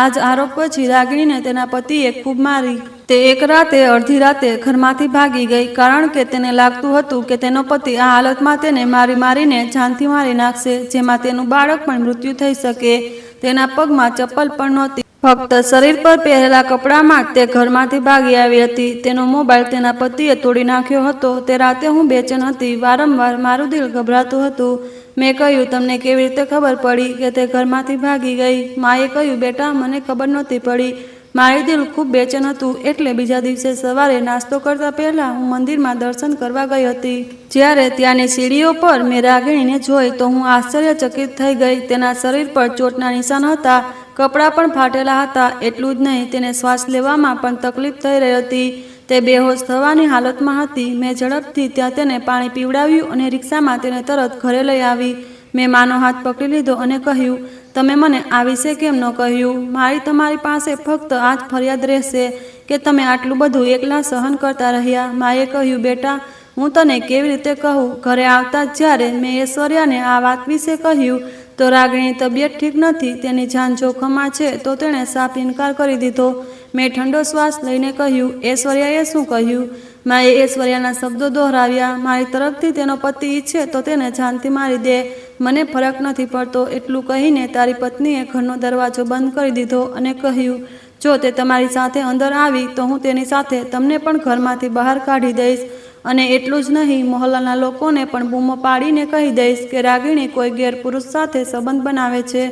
આજ આરોપ પછી રાગિણીને તેના પતિએ ખૂબ મારી. તે એક રાતે અડધી રાતે ઘરમાંથી ભાગી ગઈ કારણ કે તેને લાગતું હતું કે તેનો પતિ આ હાલતમાં તેને મારીને જાનથી મારી નાખશે, જેમાં તેનું બાળક પણ મૃત્યુ થઈ શકે. તેના પગમાં ચપ્પલ પણ નહોતી, ફક્ત શરીર પર પહેરેલા કપડામાં તે ઘરમાંથી ભાગી આવી હતી. તેનો મોબાઈલ તેના પતિએ તોડી નાખ્યો હતો. તે રાતે હું બેચેન હતી. વારંવાર મારું દિલ ગભરાતું હતું. મેં કહ્યું, તમને કેવી રીતે ખબર પડી કે તે ઘરમાંથી ભાગી ગઈ? માએ કહ્યું, બેટા, મને ખબર નહોતી પડી. મારું દિલ ખૂબ બેચેન હતું. એટલે બીજા દિવસે સવારે નાસ્તો કરતા પહેલા હું મંદિરમાં દર્શન કરવા ગઈ હતી. જ્યારે ત્યાંની સીડીઓ પર મેં રાગિણીને જોઈ તો હું આશ્ચર્યચકિત થઈ ગઈ. તેના શરીર પર ચોટના નિશાન હતા, કપડાં પણ ફાટેલા હતા. એટલું જ નહીં, તેને શ્વાસ લેવામાં પણ તકલીફ થઈ રહી હતી. તે બેહોશ થવાની હાલતમાં હતી. મેં ઝડપથી ત્યાં તેને પાણી પીવડાવ્યું અને રિક્ષામાં તેને તરત ઘરે લઈ આવી. મેં માનો હાથ પકડી લીધો અને કહ્યું, તમે મને આ વિશે કેમ ન કહ્યું? મારી તમારી પાસે ફક્ત આ જ ફરિયાદ રહેશે કે તમે આટલું બધું એકલા સહન કરતા રહ્યા. માએ કહ્યું, બેટા, હું તને કેવી રીતે કહું? ઘરે આવતા જ જ્યારે મેં ઐશ્વર્યાને આ વાત વિશે કહ્યું તો રાગિણીની તબિયત ઠીક નથી, તેની જાન જોખમમાં છે, તો તેણે સાફ ઇનકાર કરી દીધો. મેં ઠંડો શ્વાસ લઈને કહ્યું, ઐશ્વર્યાએ શું કહ્યું? માએ ઐશ્વર્યાના શબ્દો દોહરાવ્યા. મારી તરફથી તેનો પતિ ઈચ્છે તો તેને જાનથી મારી દે, મને ફરક નથી પડતો. એટલું કહીને તારી પત્નીએ ઘરનો દરવાજો બંધ કરી દીધો અને કહ્યું, જો તે તમારી સાથે અંદર આવી તો હું તેની સાથે તમને પણ ઘરમાંથી બહાર કાઢી દઈશ. અને એટલું જ નહીં, મહોલ્લાના લોકોને પણ બૂમો પાડીને કહી દઈશ કે રાગિણી કોઈ ગેરપુરુષ સાથે સંબંધ બનાવે છે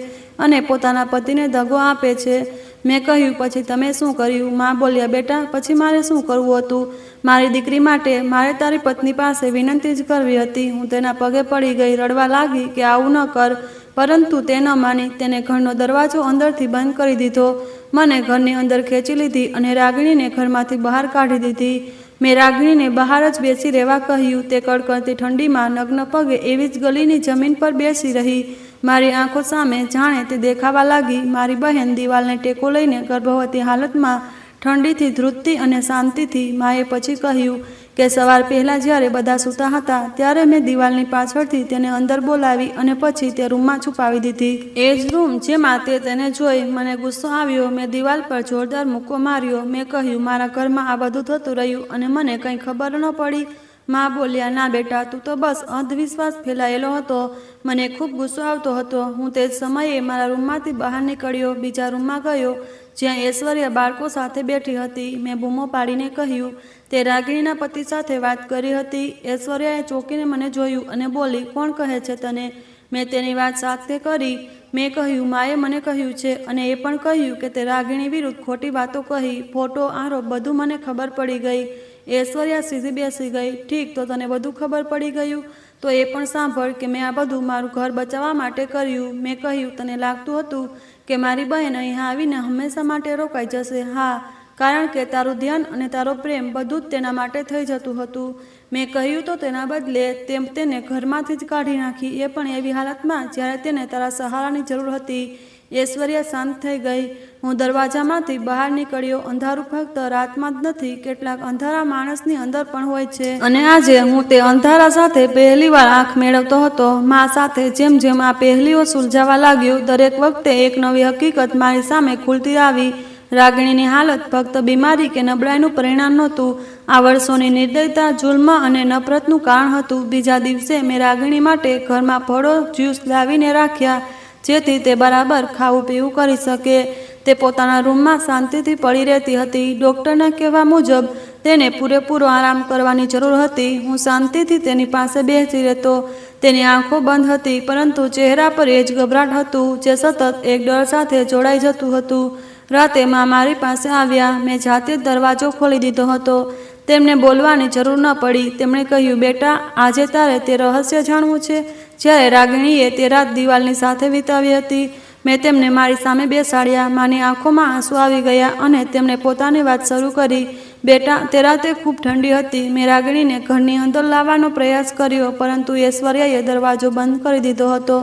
અને પોતાના પતિને દગો આપે છે. મેં કહ્યું, પછી તમે શું કર્યું? માં બોલ્યા, બેટા, પછી મારે શું કરવું હતું? મારી દીકરી માટે મારે તારી પત્ની પાસે વિનંતી જ કરવી હતી. હું તેના પગે પડી ગઈ, રડવા લાગી કે આવું ન કર, પરંતુ તે ન માની. તેને ઘરનો દરવાજો અંદરથી બંધ કરી દીધો, મને ઘરની અંદર ખેંચી લીધી અને રાગિણીને ઘરમાંથી બહાર કાઢી દીધી. મેં રાગિણીને બહાર જ બેસી રહેવા કહ્યું. તે કડકડતી ઠંડીમાં નગ્ન પગે એવી જ ગલીની જમીન પર બેસી રહી. મારી આંખો સામે જાણે તે દેખાવા લાગી. મારી બહેન દિવાલને ટેકો લઈને ગર્ભવતી હાલતમાં ઠંડીથી ધ્રુજતી અને શાંતિથી. માએ પછી કહ્યું કે સવાર પહેલાં જ્યારે બધા સૂતા હતા ત્યારે મેં દિવાલની પાછળથી તેને અંદર બોલાવી અને પછી તે રૂમમાં છુપાવી દીધી. એ જ રૂમ જેમાં તેને જોઈ મને ગુસ્સો આવ્યો. મેં દિવાલ પર જોરદાર મુક્કો માર્યો. મેં કહ્યું, મારા ઘરમાં આ બધું થતું રહ્યું અને મને કંઈ ખબર ન પડી? માં બોલ્યા, ના બેટા, તું તો બસ અંધવિશ્વાસ ફેલાયેલો હતો. મને ખૂબ ગુસ્સો આવતો હતો. હું તે જ સમયે મારા રૂમમાંથી બહાર નીકળ્યો, બીજા રૂમમાં ગયો જ્યાં ઐશ્વર્યા બાળકો સાથે બેઠી હતી. મેં બૂમો પાડીને કહ્યું, તે રાગિણીના પતિ સાથે વાત કરી હતી? ઐશ્વર્યાએ ચોંકીને મને જોયું અને બોલી, કોણ કહે છે તને? મેં તેની વાત સાથે કરી. મેં કહ્યું, માએ મને કહ્યું છે અને એ પણ કહ્યું કે તે રાગિણી વિરુદ્ધ ખોટી વાતો કહી, ફોટો, આરોપ, બધું મને ખબર પડી ગઈ. ઐશ્વર્યા સીધી બેસી ગઈ. ઠીક, તો તને બધું ખબર પડી ગયું? તો એ પણ સાંભળ કે મેં આ બધું મારું ઘર બચાવવા માટે કર્યું. મેં કહ્યું, તને લાગતું હતું કે મારી બહેન અહીં આવીને હંમેશા માટે રોકાઈ જશે? હા, કારણ કે તારું ધ્યાન અને તારો પ્રેમ બધું જ તેના માટે થઈ જતું હતું. મેં કહ્યું, તો તેના બદલે તેમ તેને ઘરમાંથી જ કાઢી નાખી, એ પણ એવી હાલતમાં જ્યારે તેને તારા સહારાની જરૂર હતી. ઐશ્વર્યા શાંત થઈ ગઈ. હું દરવાજામાંથી બહાર નીકળ્યો. અંધારું ફક્ત રાતમાં જ નથી, કેટલાક અંધારા માણસની અંદર પણ હોય છે. અને આજે હું તે અંધારા સાથે પહેલીવાર આંખ મેળવતો હતો. મા સાથે જેમ જેમ આ પહેલીઓ સુલઝાવા લાગ્યું, દરેક વખતે એક નવી હકીકત મારી સામે ખુલતી આવી. રાગિણીની હાલત ફક્ત બીમારી કે નબળાઈનું પરિણામ નહોતું, આ વર્ષોની નિર્દયતા, જુલ્મ અને નફરતનું કારણ હતું. બીજા દિવસે મેં રાગિણી માટે ઘરમાં ફળો, જ્યુસ લાવીને રાખ્યા જેથી તે બરાબર ખાવું પીવું કરી શકે. તે પોતાના રૂમમાં શાંતિથી પડી રહેતી હતી. ડૉક્ટરના કહેવા મુજબ તેને પૂરેપૂરો આરામ કરવાની જરૂર હતી. હું શાંતિથી તેની પાસે બેસી રહેતો. તેની આંખો બંધ હતી, પરંતુ ચહેરા પર એ જ ગભરાટ હતું જે સતત એક ડર સાથે જોડાઈ જતું હતું. રાતે માં મારી પાસે આવ્યા. મેં જાતે જ દરવાજો ખોલી દીધો હતો. તેમને બોલવાની જરૂર ન પડી. તેમણે કહ્યું, બેટા, આજે તારે તે રહસ્ય જાણવું છે જ્યારે રાગિણીએ તે રાત દિવાલની સાથે વિતાવી હતી. મેં તેમને મારી સામે બેસાડ્યા. માની આંખોમાં આંસુ આવી ગયા અને તેમણે પોતાની વાત શરૂ કરી. બેટા, તે રાતે ખૂબ ઠંડી હતી. મેં રાગિણીને ઘરની અંદર લાવવાનો પ્રયાસ કર્યો, પરંતુ ઐશ્વર્યાએ દરવાજો બંધ કરી દીધો હતો.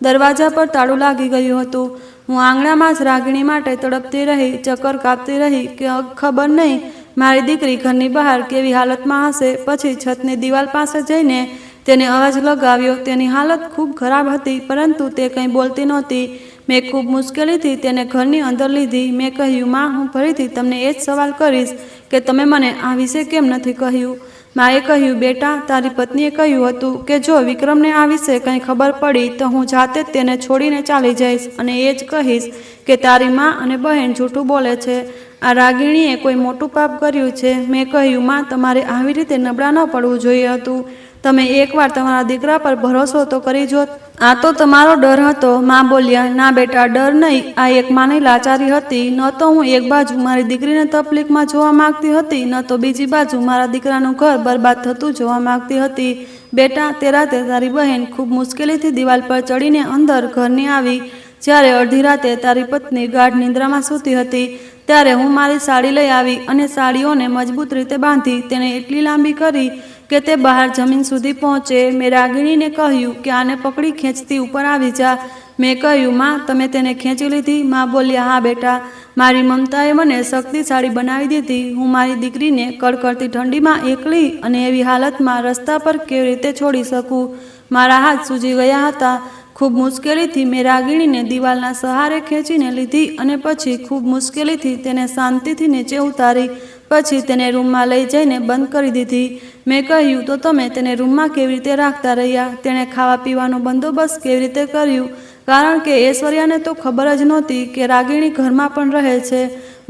દરવાજા પર તાળું લાગી ગયું હતું. હું આંગણામાં જ રાગિણી માટે તડપતી રહી, ચક્કર કાપતી રહી કે ખબર નહીં મારી દીકરી ઘરની બહાર કેવી હાલતમાં હશે. પછી છતની દિવાલ પાસે જઈને તેને અવાજ લગાવ્યો. તેની હાલત ખૂબ ખરાબ હતી, પરંતુ તે કંઈ બોલતી નહોતી. મેં ખૂબ મુશ્કેલીથી તેને ઘરની અંદર લીધી. મેં કહ્યું, માં, હું ફરીથી તમને એ જ સવાલ કરીશ કે તમે મને આ વિશે કેમ નથી કહ્યું? માએ કહ્યું, બેટા, તારી પત્નીએ કહ્યું હતું કે જો વિક્રમને આ વિશે કંઈ ખબર પડી તો હું જાતે જ તેને છોડીને ચાલી જઈશ અને એ જ કહીશ કે તારી માં અને બહેન જૂઠું બોલે છે. આ રાગિણીએ કોઈ મોટું પાપ કર્યું છે. મેં કહ્યું, માં, તમારે આવી રીતે નબળા ન પડવું જોઈએ હતું. તમે એકવાર તમારા દીકરા પર ભરોસો તો કરી જોત. આ તો તમારો ડર હતો. માં બોલ્યા, ના બેટા, ડર નહીં, આ એક માની લાચારી હતી. ન તો હું એક બાજુ મારી દીકરીને તકલીફમાં જોવા માંગતી હતી, ન તો બીજી બાજુ મારા દીકરાનું ઘર બરબાદ થતું જોવા માંગતી હતી. બેટા, તે રાતે તારી બહેન ખૂબ મુશ્કેલીથી દિવાલ પર ચડીને અંદર ઘરની આવી. જ્યારે અડધી રાતે તારી પત્ની ગાઢ નિંદ્રામાં સૂતી હતી, ત્યારે હું મારી સાડી લઈ આવી અને સાડીઓને મજબૂત રીતે બાંધી તેને એટલી લાંબી કરી કે તે બહાર જમીન સુધી પહોંચે. મેં રાગિણીને કહ્યું કે આને પકડી ખેંચતી ઉપર આવી જા. મેં કહ્યું, માં, તમે તેને ખેંચી લીધી? માં બોલ્યા, હા બેટા, મારી મમતાએ મને શક્તિશાળી બનાવી દીધી. હું મારી દીકરીને કડકડતી ઠંડીમાં એકલી અને એવી હાલતમાં રસ્તા પર કેવી રીતે છોડી શકું? મારા હાથ સૂજી ગયા હતા. ખૂબ મુશ્કેલીથી મેં રાગિણીને દિવાલના સહારે ખેંચીને લીધી અને પછી ખૂબ મુશ્કેલીથી તેને શાંતિથી નીચે ઉતારી. પછી તેને રૂમમાં લઈ જઈને બંધ કરી દીધી. મેં કહ્યું, તો તમે તેને રૂમમાં કેવી રીતે રાખતા રહ્યા? તેણે ખાવા પીવાનો બંદોબસ્ત કેવી રીતે કર્યું? કારણ કે ઐશ્વર્યાને તો ખબર જ નહોતી કે રાગિણી ઘરમાં પણ રહે છે.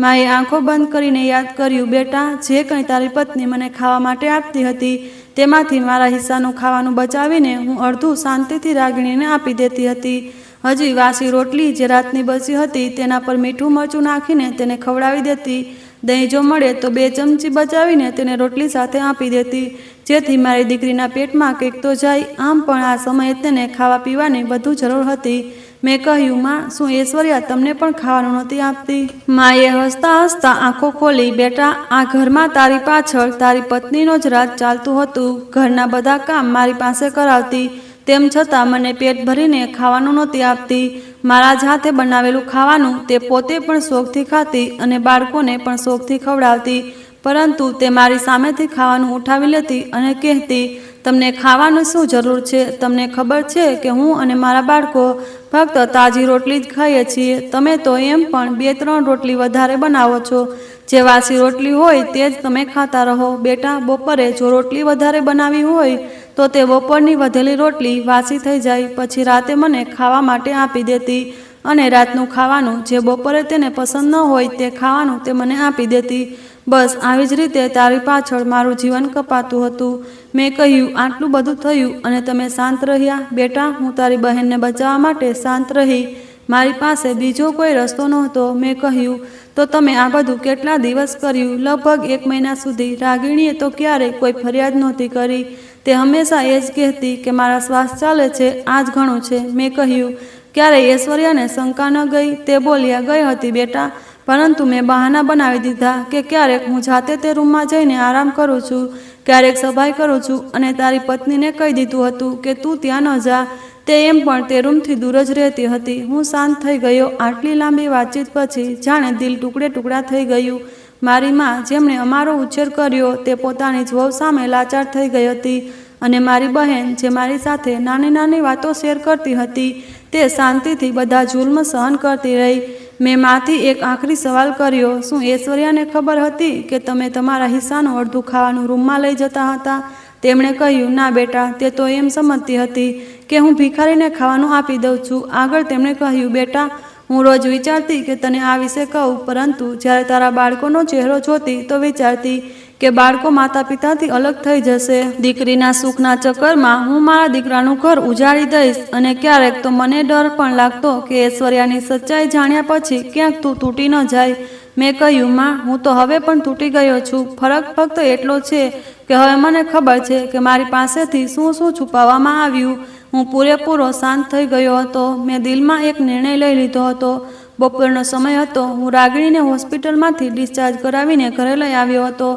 માએ આંખો બંધ કરીને યાદ કર્યું, બેટા, જે કંઈ તારી પત્ની મને ખાવા માટે આપતી હતી તેમાંથી મારા હિસ્સાનું ખાવાનું બચાવીને હું અડધું શાંતિથી રાગિણીને આપી દેતી હતી. હજી વાસી રોટલી જે રાતની બચી હતી તેના પર મીઠું મરચું નાખીને તેને ખવડાવી દેતી. દહીં જો મળે તો 2 ચમચી બચાવીને તેને રોટલી સાથે આપી દેતી, જેથી મારી દીકરીના પેટમાં કંઈક તો જાય. આમ પણ આ સમયે તેને ખાવા પીવાની વધુ જરૂર હતી. મેં કહ્યું, માં, શું ઐશ્વર્યા તમને પણ ખાવાનું નહોતી આપતી? માએ હસતા હસતા આંખો ખોલી. બેટા, આ ઘરમાં તારી પાછળ તારી પત્નીનો જ રાજ ચાલતું હતું. ઘરના બધા કામ મારી પાસે કરાવતી, તેમ છતાં મને પેટ ભરીને ખાવાનું નહોતી આપતી. મારા જ હાથે બનાવેલું ખાવાનું તે પોતે પણ શોખથી ખાતી અને બાળકોને પણ શોખથી ખવડાવતી. પરંતુ તે મારી સામેથી ખાવાનું ઉઠાવી લેતી અને કહેતી, તમને ખાવાની શું જરૂર છે? તમને ખબર છે કે હું અને મારા બાળકો ફક્ત તાજી રોટલી જ ખાઈએ છીએ. તમે તો એમ પણ 2-3 રોટલી વધારે બનાવો છો. જે વાસી રોટલી હોય તે જ તમે ખાતા રહો. બેટા, બપોરે જો રોટલી વધારે બનાવી હોય તો તે બપોરની વધેલી રોટલી વાસી થઈ જાય. પછી રાતે મને ખાવા માટે આપી દેતી અને રાતનું ખાવાનું જે બપોરે તેને પસંદ ન હોય તે ખાવાનું તે મને આપી દેતી. બસ આવી જ રીતે તારી પાછળ મારું જીવન કપાતું હતું. મેં કહ્યું, આટલું બધું થયું અને તમે શાંત રહ્યા? બેટા, હું તારી બહેનને બચાવવા માટે શાંત રહી. મારી પાસે બીજો કોઈ રસ્તો નહોતો. મેં કહ્યું, તો તમે આ બધું કેટલા દિવસ કર્યું? લગભગ 1 મહિના સુધી. રાગિણીએ તો ક્યારેય કોઈ ફરિયાદ નહોતી કરી. તે હંમેશા એ જ કહેતી કે મારા શ્વાસ ચાલે છે, આ જ ઘણું છે. મેં કહ્યું, ક્યારેય ઐશ્વર્યાને શંકા ન ગઈ? તે બોલ્યા, ગઈ હતી બેટા, પરંતુ મેં બહાના બનાવી દીધા કે ક્યારેક હું જાતે તે રૂમમાં જઈને આરામ કરું છું, ક્યારેક સફાઈ કરું છું અને તારી પત્નીને કહી દીધું હતું કે તું ત્યાં ન જા. તે એમ પણ તે રૂમથી દૂર જ રહેતી હતી. હું શાંત થઈ ગયો. આટલી લાંબી વાતચીત પછી જાણે દિલ ટુકડે ટુકડા થઈ ગયું. મારી માં, જેમણે અમારો ઉછેર કર્યો, તે પોતાની જ વહુ સામે લાચાર થઈ ગઈ હતી અને મારી બહેન, જે મારી સાથે નાની નાની વાતો શેર કરતી હતી, તે શાંતિથી બધા જુલ્મ સહન કરતી રહી. મેં માંથી એક આખરી સવાલ કર્યો, શું ઐશ્વર્યાને ખબર હતી કે તમે તમારા હિસ્સાનું અડધું ખાવાનું રૂમમાં લઈ જતા હતા? તેમણે કહ્યું, ના બેટા, તે તો એમ સમજતી હતી કે હું ભિખારીને ખાવાનું આપી દઉં છું. આગળ તેમણે કહ્યું, બેટા, હું રોજ વિચારતી કે તને આ વિશે કહું, પરંતુ જ્યારે તારા બાળકોનો ચહેરો જોતી તો વિચારતી કે બાળકો માતા પિતાથી અલગ થઈ જશે. દીકરીના સુખના ચક્કરમાં હું મારા દીકરાનું ઘર ઉજાડી દઈશ. અને ક્યારેક તો મને ડર પણ લાગતો કે ઐશ્વર્યાની સચ્ચાઈ જાણ્યા પછી ક્યાંક તું તૂટી ન જાય. મેં કહ્યું, માં, હું તો હવે પણ તૂટી ગયો છું. ફરક ફક્ત એટલો છે કે હવે મને ખબર છે કે મારી પાસેથી શું શું છુપાવવામાં આવ્યું. હું પૂરેપૂરો શાંત થઈ ગયો હતો. મેં દિલમાં એક નિર્ણય લઈ લીધો હતો. બપોરનો સમય હતો. હું રાગિણીને હોસ્પિટલમાંથી ડિસ્ચાર્જ કરાવીને ઘરે લઈ આવ્યો હતો.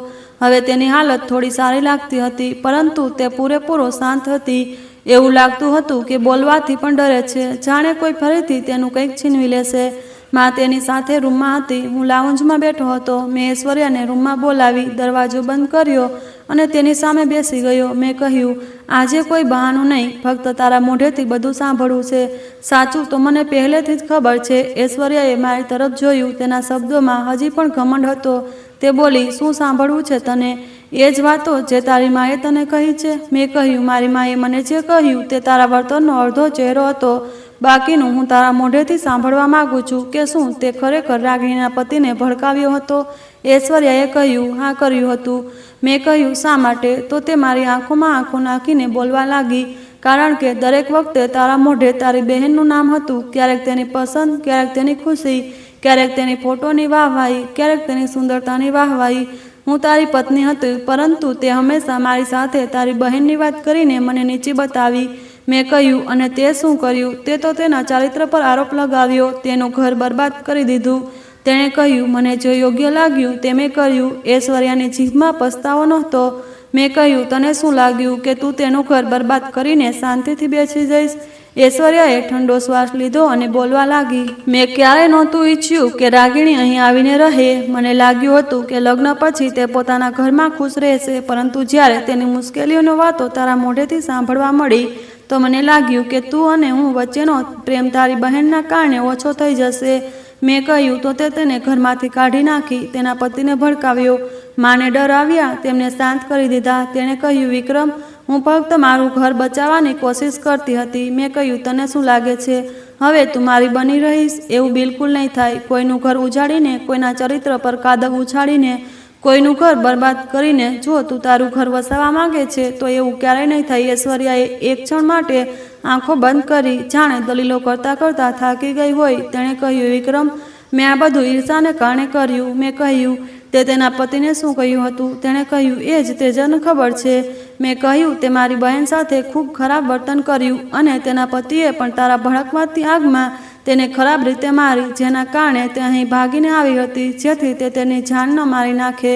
હવે તેની હાલત થોડી સારી લાગતી હતી, પરંતુ તે પૂરેપૂરો શાંત હતી. એવું લાગતું હતું કે બોલવાથી પણ ડરે છે, જાણે કોઈ ફરીથી તેનું કંઈક છીનવી લેશે. માં તેની સાથે રૂમમાં હતી. હું લાઉન્જમાં બેઠો હતો. મેં ઐશ્વર્યાને રૂમમાં બોલાવી, દરવાજો બંધ કર્યો અને તેની સામે બેસી ગયો. મેં કહ્યું, આજે કોઈ બહાનું નહીં, ફક્ત તારા મોઢેથી બધું સાંભળવું છે. સાચું તો મને પહેલેથી જ ખબર છે. ઐશ્વર્યાએ મારી તરફ જોયું. તેના શબ્દોમાં હજી પણ ઘમંડ હતો. તે બોલી, શું સાંભળવું છે તને? એ જ વાતો જે તારી માએ તને કહી છે? મેં કહ્યું, મારી માએ મને જે કહ્યું તે તારા વર્તનનો અડધો ચહેરો હતો. બાકીનું હું તારા મોઢેથી સાંભળવા માગું છું કે શું તે ખરેખર રાગિણીના પતિને ભડકાવ્યો હતો? ઐશ્વર્યાએ કહ્યું, હા, કર્યું હતું. મેં કહ્યું, શા માટે? તો તે મારી આંખોમાં આંખો નાખીને બોલવા લાગી, કારણ કે દરેક વખતે તારા મોઢે તારી બહેનનું નામ હતું. ક્યારેક તેની પસંદ, ક્યારેક તેની ખુશી, ક્યારેક તેની ફોટોની વાહવાહી, ક્યારેક તેની સુંદરતાની વાહવાહી. હું તારી પત્ની હતી, પરંતુ તે હંમેશા મારી સાથે તારી બહેનની વાત કરીને મને નીચી બતાવી. મેં કહ્યું, અને તે શું કર્યું? તે તો તેના ચારિત્ર પર આરોપ લગાવ્યો, તેનું ઘર બરબાદ કરી દીધું. તેણે કહ્યું, મને જે યોગ્ય લાગ્યું તે મેં કર્યું. ઐશ્વર્યાની જીભમાં પસ્તાવો નહોતો. મેં કહ્યું, તને શું લાગ્યું કે તું તેનું ઘર બરબાદ કરીને શાંતિથી બેસી જઈશ? ઐશ્વર્યાએ ઠંડો શ્વાસ લીધો અને બોલવા લાગી, મેં ક્યારેય નહોતું ઈચ્છ્યું કે રાગિણી અહીં આવીને રહે. મને લાગ્યું હતું કે લગ્ન પછી તે પોતાના ઘરમાં ખુશ રહેશે, પરંતુ જ્યારે તેની મુશ્કેલીઓની વાતો તારા મોઢેથી સાંભળવા મળી તો મને લાગ્યું કે તું અને હું વચ્ચેનો પ્રેમ તારી બહેનના કારણે ઓછો થઈ જશે. મેં કહ્યું, તો તે તેને ઘરમાંથી કાઢી નાખી, તેના પતિને ભડકાવ્યો. માને ડર આવ્યા, તેમને શાંત કરી દીધા. તેણે કહ્યું, વિક્રમ, હું ફક્ત મારું ઘર બચાવવાની કોશિશ કરતી હતી. મેં કહ્યું, તને શું લાગે છે હવે તું મારી બની રહીશ? એવું બિલકુલ નહીં થાય. કોઈનું ઘર ઉજાડીને, કોઈના ચરિત્ર પર કાદવ ઉછાળીને, કોઈનું ઘર બરબાદ કરીને જો તું તારું ઘર વસાવવા માંગે છે તો એવું ક્યારેય નહીં થાય. ઐશ્વર્યાએ એક ક્ષણ માટે આંખો બંધ કરી, જાણે દલીલો કરતાં કરતાં થાકી ગઈ હોય. તેણે કહ્યું, વિક્રમ, મેં આ બધું ઈર્ષાને કારણે કર્યું. મેં કહ્યું, તે તેના પતિને શું કહ્યું હતું? તેણે કહ્યું, એ જ તે જન ખબર છે. મેં કહ્યું, તે મારી બહેન સાથે ખૂબ ખરાબ વર્તન કર્યું અને તેના પતિએ પણ તારા ભડકવાથી આગમાં તેને ખરાબ રીતે મારી, જેના કારણે તે અહીં ભાગીને આવી હતી, જેથી તે તેની જાન ન મારી નાખે.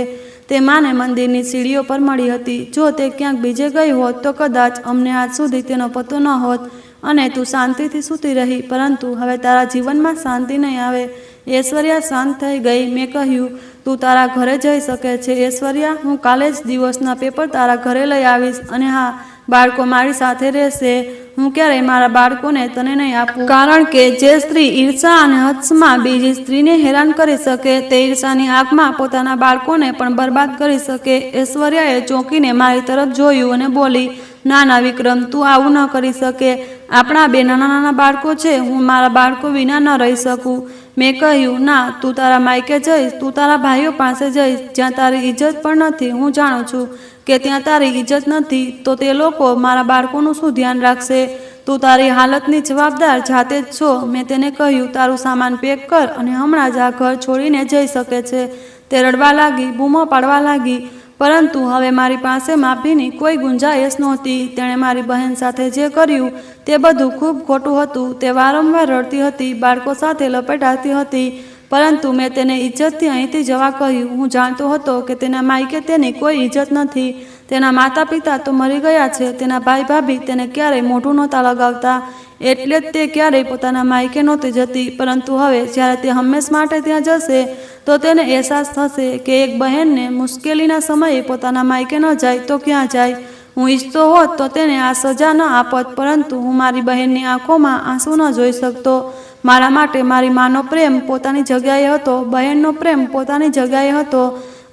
તે માને મંદિરની સીડીઓ પર મળી હતી. જો તે ક્યાંક બીજે ગઈ હોત તો કદાચ અમને આજ સુધી તેનો પતો ન હોત અને તું શાંતિથી સૂતી રહી, પરંતુ હવે તારા જીવનમાં શાંતિ નહીં આવે. ઐશ્વર્યા શાંત થઈ ગઈ. મેં કહ્યું, તું તારા ઘરે જઈ શકે છે ઐશ્વર્યા. હું કાલે જ દિવસના પેપર તારા ઘરે લઈ આવીશ. અને હા, બાળકો મારી સાથે રહેશે. હું ક્યારેય મારા બાળકોને તને નહીં આપું, કારણ કે જે સ્ત્રી ઈર્ષા અને હત્સમાં બીજી સ્ત્રીને હેરાન કરી શકે, તે ઈર્ષાની આગમાં પોતાના બાળકોને પણ બરબાદ કરી શકે. ઐશ્વર્યાએ ચોંકીને મારી તરફ જોયું અને બોલી, ના ના વિક્રમ, તું આવું ન કરી શકે. આપણા બે નાના નાના બાળકો છે. હું મારા બાળકો વિના ન રહી શકું. મેં કહ્યું, ના, તું તારા માયકે જઈશ, તું તારા ભાઈઓ પાસે જઈશ, જ્યાં તારી ઇજ્જત પણ નથી. હું જાણું છું કે ત્યાં તારી ઇજ્જત નથી, તો તે લોકો મારા બાળકોનું શું ધ્યાન રાખશે? તું તારી હાલતની જવાબદાર જાતે જ છો. મેં તેને કહ્યું, તારું સામાન પેક કર અને હમણાં જ આ ઘર છોડીને જઈ શકે છે. તે રડવા લાગી, બૂમો પાડવા લાગી, પરંતુ હવે મારી પાસે માફીની કોઈ ગુંજાઈશ નહોતી. તેણે મારી બહેન સાથે જે કર્યું તે બધું ખૂબ ખોટું હતું. તે વારંવાર રડતી હતી, બાળકો સાથે લપેટાતી હતી, પરંતુ મેં તેને ઇજ્જતથી અહીંથી જવા કહ્યું. હું જાણતો હતો કે તેના માયકે તેની કોઈ ઇજ્જત નથી. તેના માતા પિતા તો મરી ગયા છે. તેના ભાઈ ભાભી તેને ક્યારેય મોઢું નહોતા લગાવતા, એટલે જ તે ક્યારેય પોતાના માયકે નહોતી જતી. પરંતુ હવે જ્યારે તે હંમેશ માટે ત્યાં જશે તો તેને અહેસાસ થશે કે એક બહેનને મુશ્કેલીના સમયે પોતાના માયકે ન જાય તો ક્યાં જાય. હું ઈચ્છતો હોત તો તેને આ સજા ન આપત, પરંતુ હું મારી બહેનની આંખોમાં આંસુ ન જોઈ શકતો. મારા માટે મારી માનો પ્રેમ પોતાની જગ્યાએ હતો, બહેનનો પ્રેમ પોતાની જગ્યાએ હતો,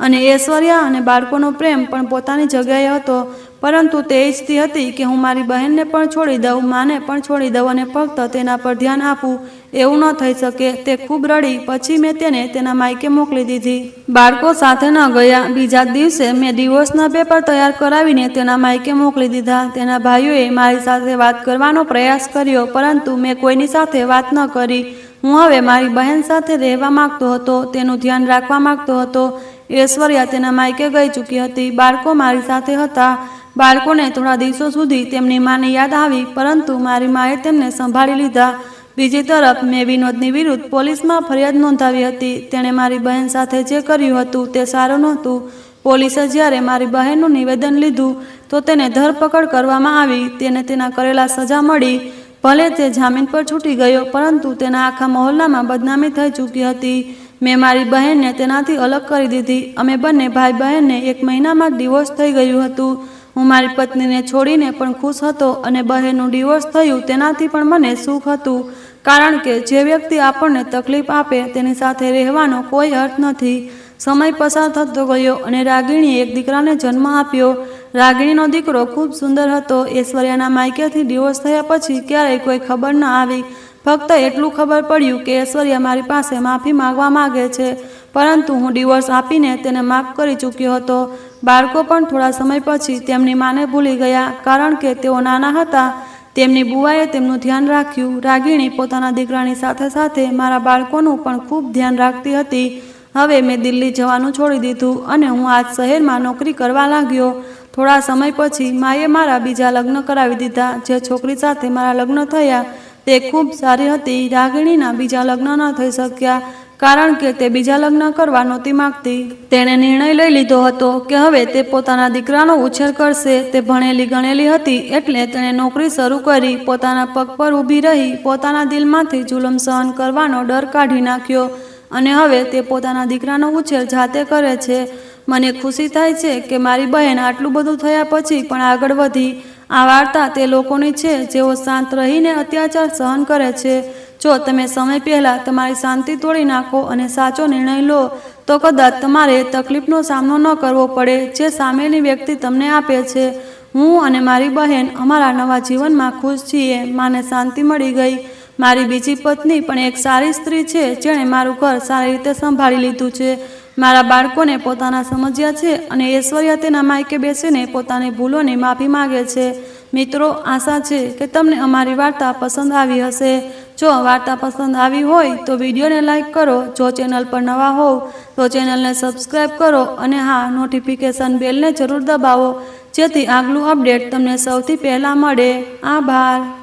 અને ઐશ્વર્યા અને બાળકોનો પ્રેમ પણ પોતાની જગ્યાએ હતો. પરંતુ તે ઈચ્છતી હતી કે હું મારી બહેનને પણ છોડી દઉં, માને પણ છોડી દઉં અને ફક્ત તેના પર ધ્યાન આપું. એવું ન થઈ શકે. તે ખૂબ રડી. પછી મેં તેને તેના માયકે મોકલી દીધી. બાળકો સાથે ન ગયા. બીજા દિવસે મેં ડિવોર્સના પેપર તૈયાર કરાવીને તેના માયકે મોકલી દીધા. તેના ભાઈઓએ મારી સાથે વાત કરવાનો પ્રયાસ કર્યો, પરંતુ મેં કોઈની સાથે વાત ન કરી. હું હવે મારી બહેન સાથે રહેવા માંગતો હતો, તેનું ધ્યાન રાખવા માંગતો હતો. ઐશ્વર્યા તેના માયકે ગઈ ચૂકી હતી. બાળકો મારી સાથે હતા. બાળકોને થોડા દિવસો સુધી તેમની માની યાદ આવી, પરંતુ મારી માએ તેમને સંભાળી લીધા. બીજી તરફ મેં વિનોદની વિરુદ્ધ પોલીસમાં ફરિયાદ નોંધાવી હતી. તેણે મારી બહેન સાથે જે કર્યું હતું તે સારું નહોતું. પોલીસે જ્યારે મારી બહેનનું નિવેદન લીધું તો તેને ધરપકડ કરવામાં આવી. તેને તેના કરેલા સજા મળી. ભલે તે જામીન પર છૂટી ગયો, પરંતુ તેના આખા મહોલ્લામાં બદનામી થઈ ચૂકી હતી. મેં મારી બહેનને તેનાથી અલગ કરી દીધી. અમે બંને ભાઈ બહેનને 1 મહિનામાં ડિવોર્સ થઈ ગયું હતું. હું મારી પત્નીને છોડીને પણ ખુશ હતો અને બહેનનું ડિવોર્સ થયું તેનાથી પણ મને સુખ હતું. કારણ કે જે વ્યક્તિ આપણને તકલીફ આપે તેની સાથે રહેવાનો કોઈ અર્થ નથી. સમય પસાર થતો ગયો અને રાગિણીએ એક દીકરાને જન્મ આપ્યો. રાગિણીનો દીકરો ખૂબ સુંદર હતો. ઐશ્વર્યાના માયકેથી ડિવોર્સ થયા પછી ક્યારેય કોઈ ખબર ન આવી. ફક્ત એટલું ખબર પડ્યું કે ઐશ્વર્યા મારી પાસે માફી માંગવા માગે છે, પરંતુ હું ડિવોર્સ આપીને તેને માફ કરી ચૂક્યો હતો. બાળકો પણ થોડા સમય પછી તેમની માને ભૂલી ગયા, કારણ કે તેઓ નાના હતા. તેમની બુઆએ તેમનું ધ્યાન રાખ્યું. રાગિણી પોતાના દીકરાની સાથે સાથે મારા બાળકોનું પણ ખૂબ ધ્યાન રાખતી હતી. હવે મેં દિલ્હી જવાનું છોડી દીધું અને હું આજ શહેરમાં નોકરી કરવા લાગ્યો. થોડા સમય પછી માએ મારા બીજા લગ્ન કરાવી દીધા. જે છોકરી સાથે મારા લગ્ન થયા તે ખૂબ સારી હતી. રાગિણીના બીજા લગ્ન ન થઈ શક્યા, કારણ કે તે બીજા લગ્ન કરવા નહોતી માંગતી. તેણે નિર્ણય લઈ લીધો હતો કે હવે તે પોતાના દીકરાનો ઉછેર કરશે. તે ભણેલી ગણેલી હતી, એટલે તેણે નોકરી શરૂ કરી. પોતાના પગ પર ઊભી રહી. પોતાના દિલમાંથી જુલમ સહન કરવાનો ડર કાઢી નાખ્યો અને હવે તે પોતાના દીકરાનો ઉછેર જાતે કરે છે. મને ખુશી થાય છે કે મારી બહેન આટલું બધું થયા પછી પણ આગળ વધી. આ વાર્તા તે લોકોની છે જેઓ શાંત રહીને અત્યાચાર સહન કરે છે. જો તમે સમય પહેલાં તમારી શાંતિ તોડી નાખો અને સાચો નિર્ણય લો તો કદાચ તમારે તકલીફનો સામનો ન કરવો પડે જે સામેની વ્યક્તિ તમને આપે છે. હું અને મારી બહેન અમારા નવા જીવનમાં ખુશ છીએ. માને શાંતિ મળી ગઈ. મારી બીજી પત્ની પણ એક સારી સ્ત્રી છે જેણે મારું ઘર સારી રીતે સંભાળી લીધું છે. મારા બાળકોને પોતાના સમજ્યા છે અને ઐશ્વર્યા તેના માયકે બેસીને પોતાની ભૂલોની માફી માગે છે. મિત્રો, આશા છે કે તમને અમારી વાર્તા પસંદ આવી હશે. જો વાર્તા પસંદ આવી હોય તો વિડીયોને લાઈક કરો. જો ચેનલ પર નવા હોવ તો ચેનલને સબસ્ક્રાઈબ કરો અને હા, નોટિફિકેશન બેલને જરૂર દબાવો જેથી આગલું અપડેટ તમને સૌથી પહેલાં મળે. આભાર.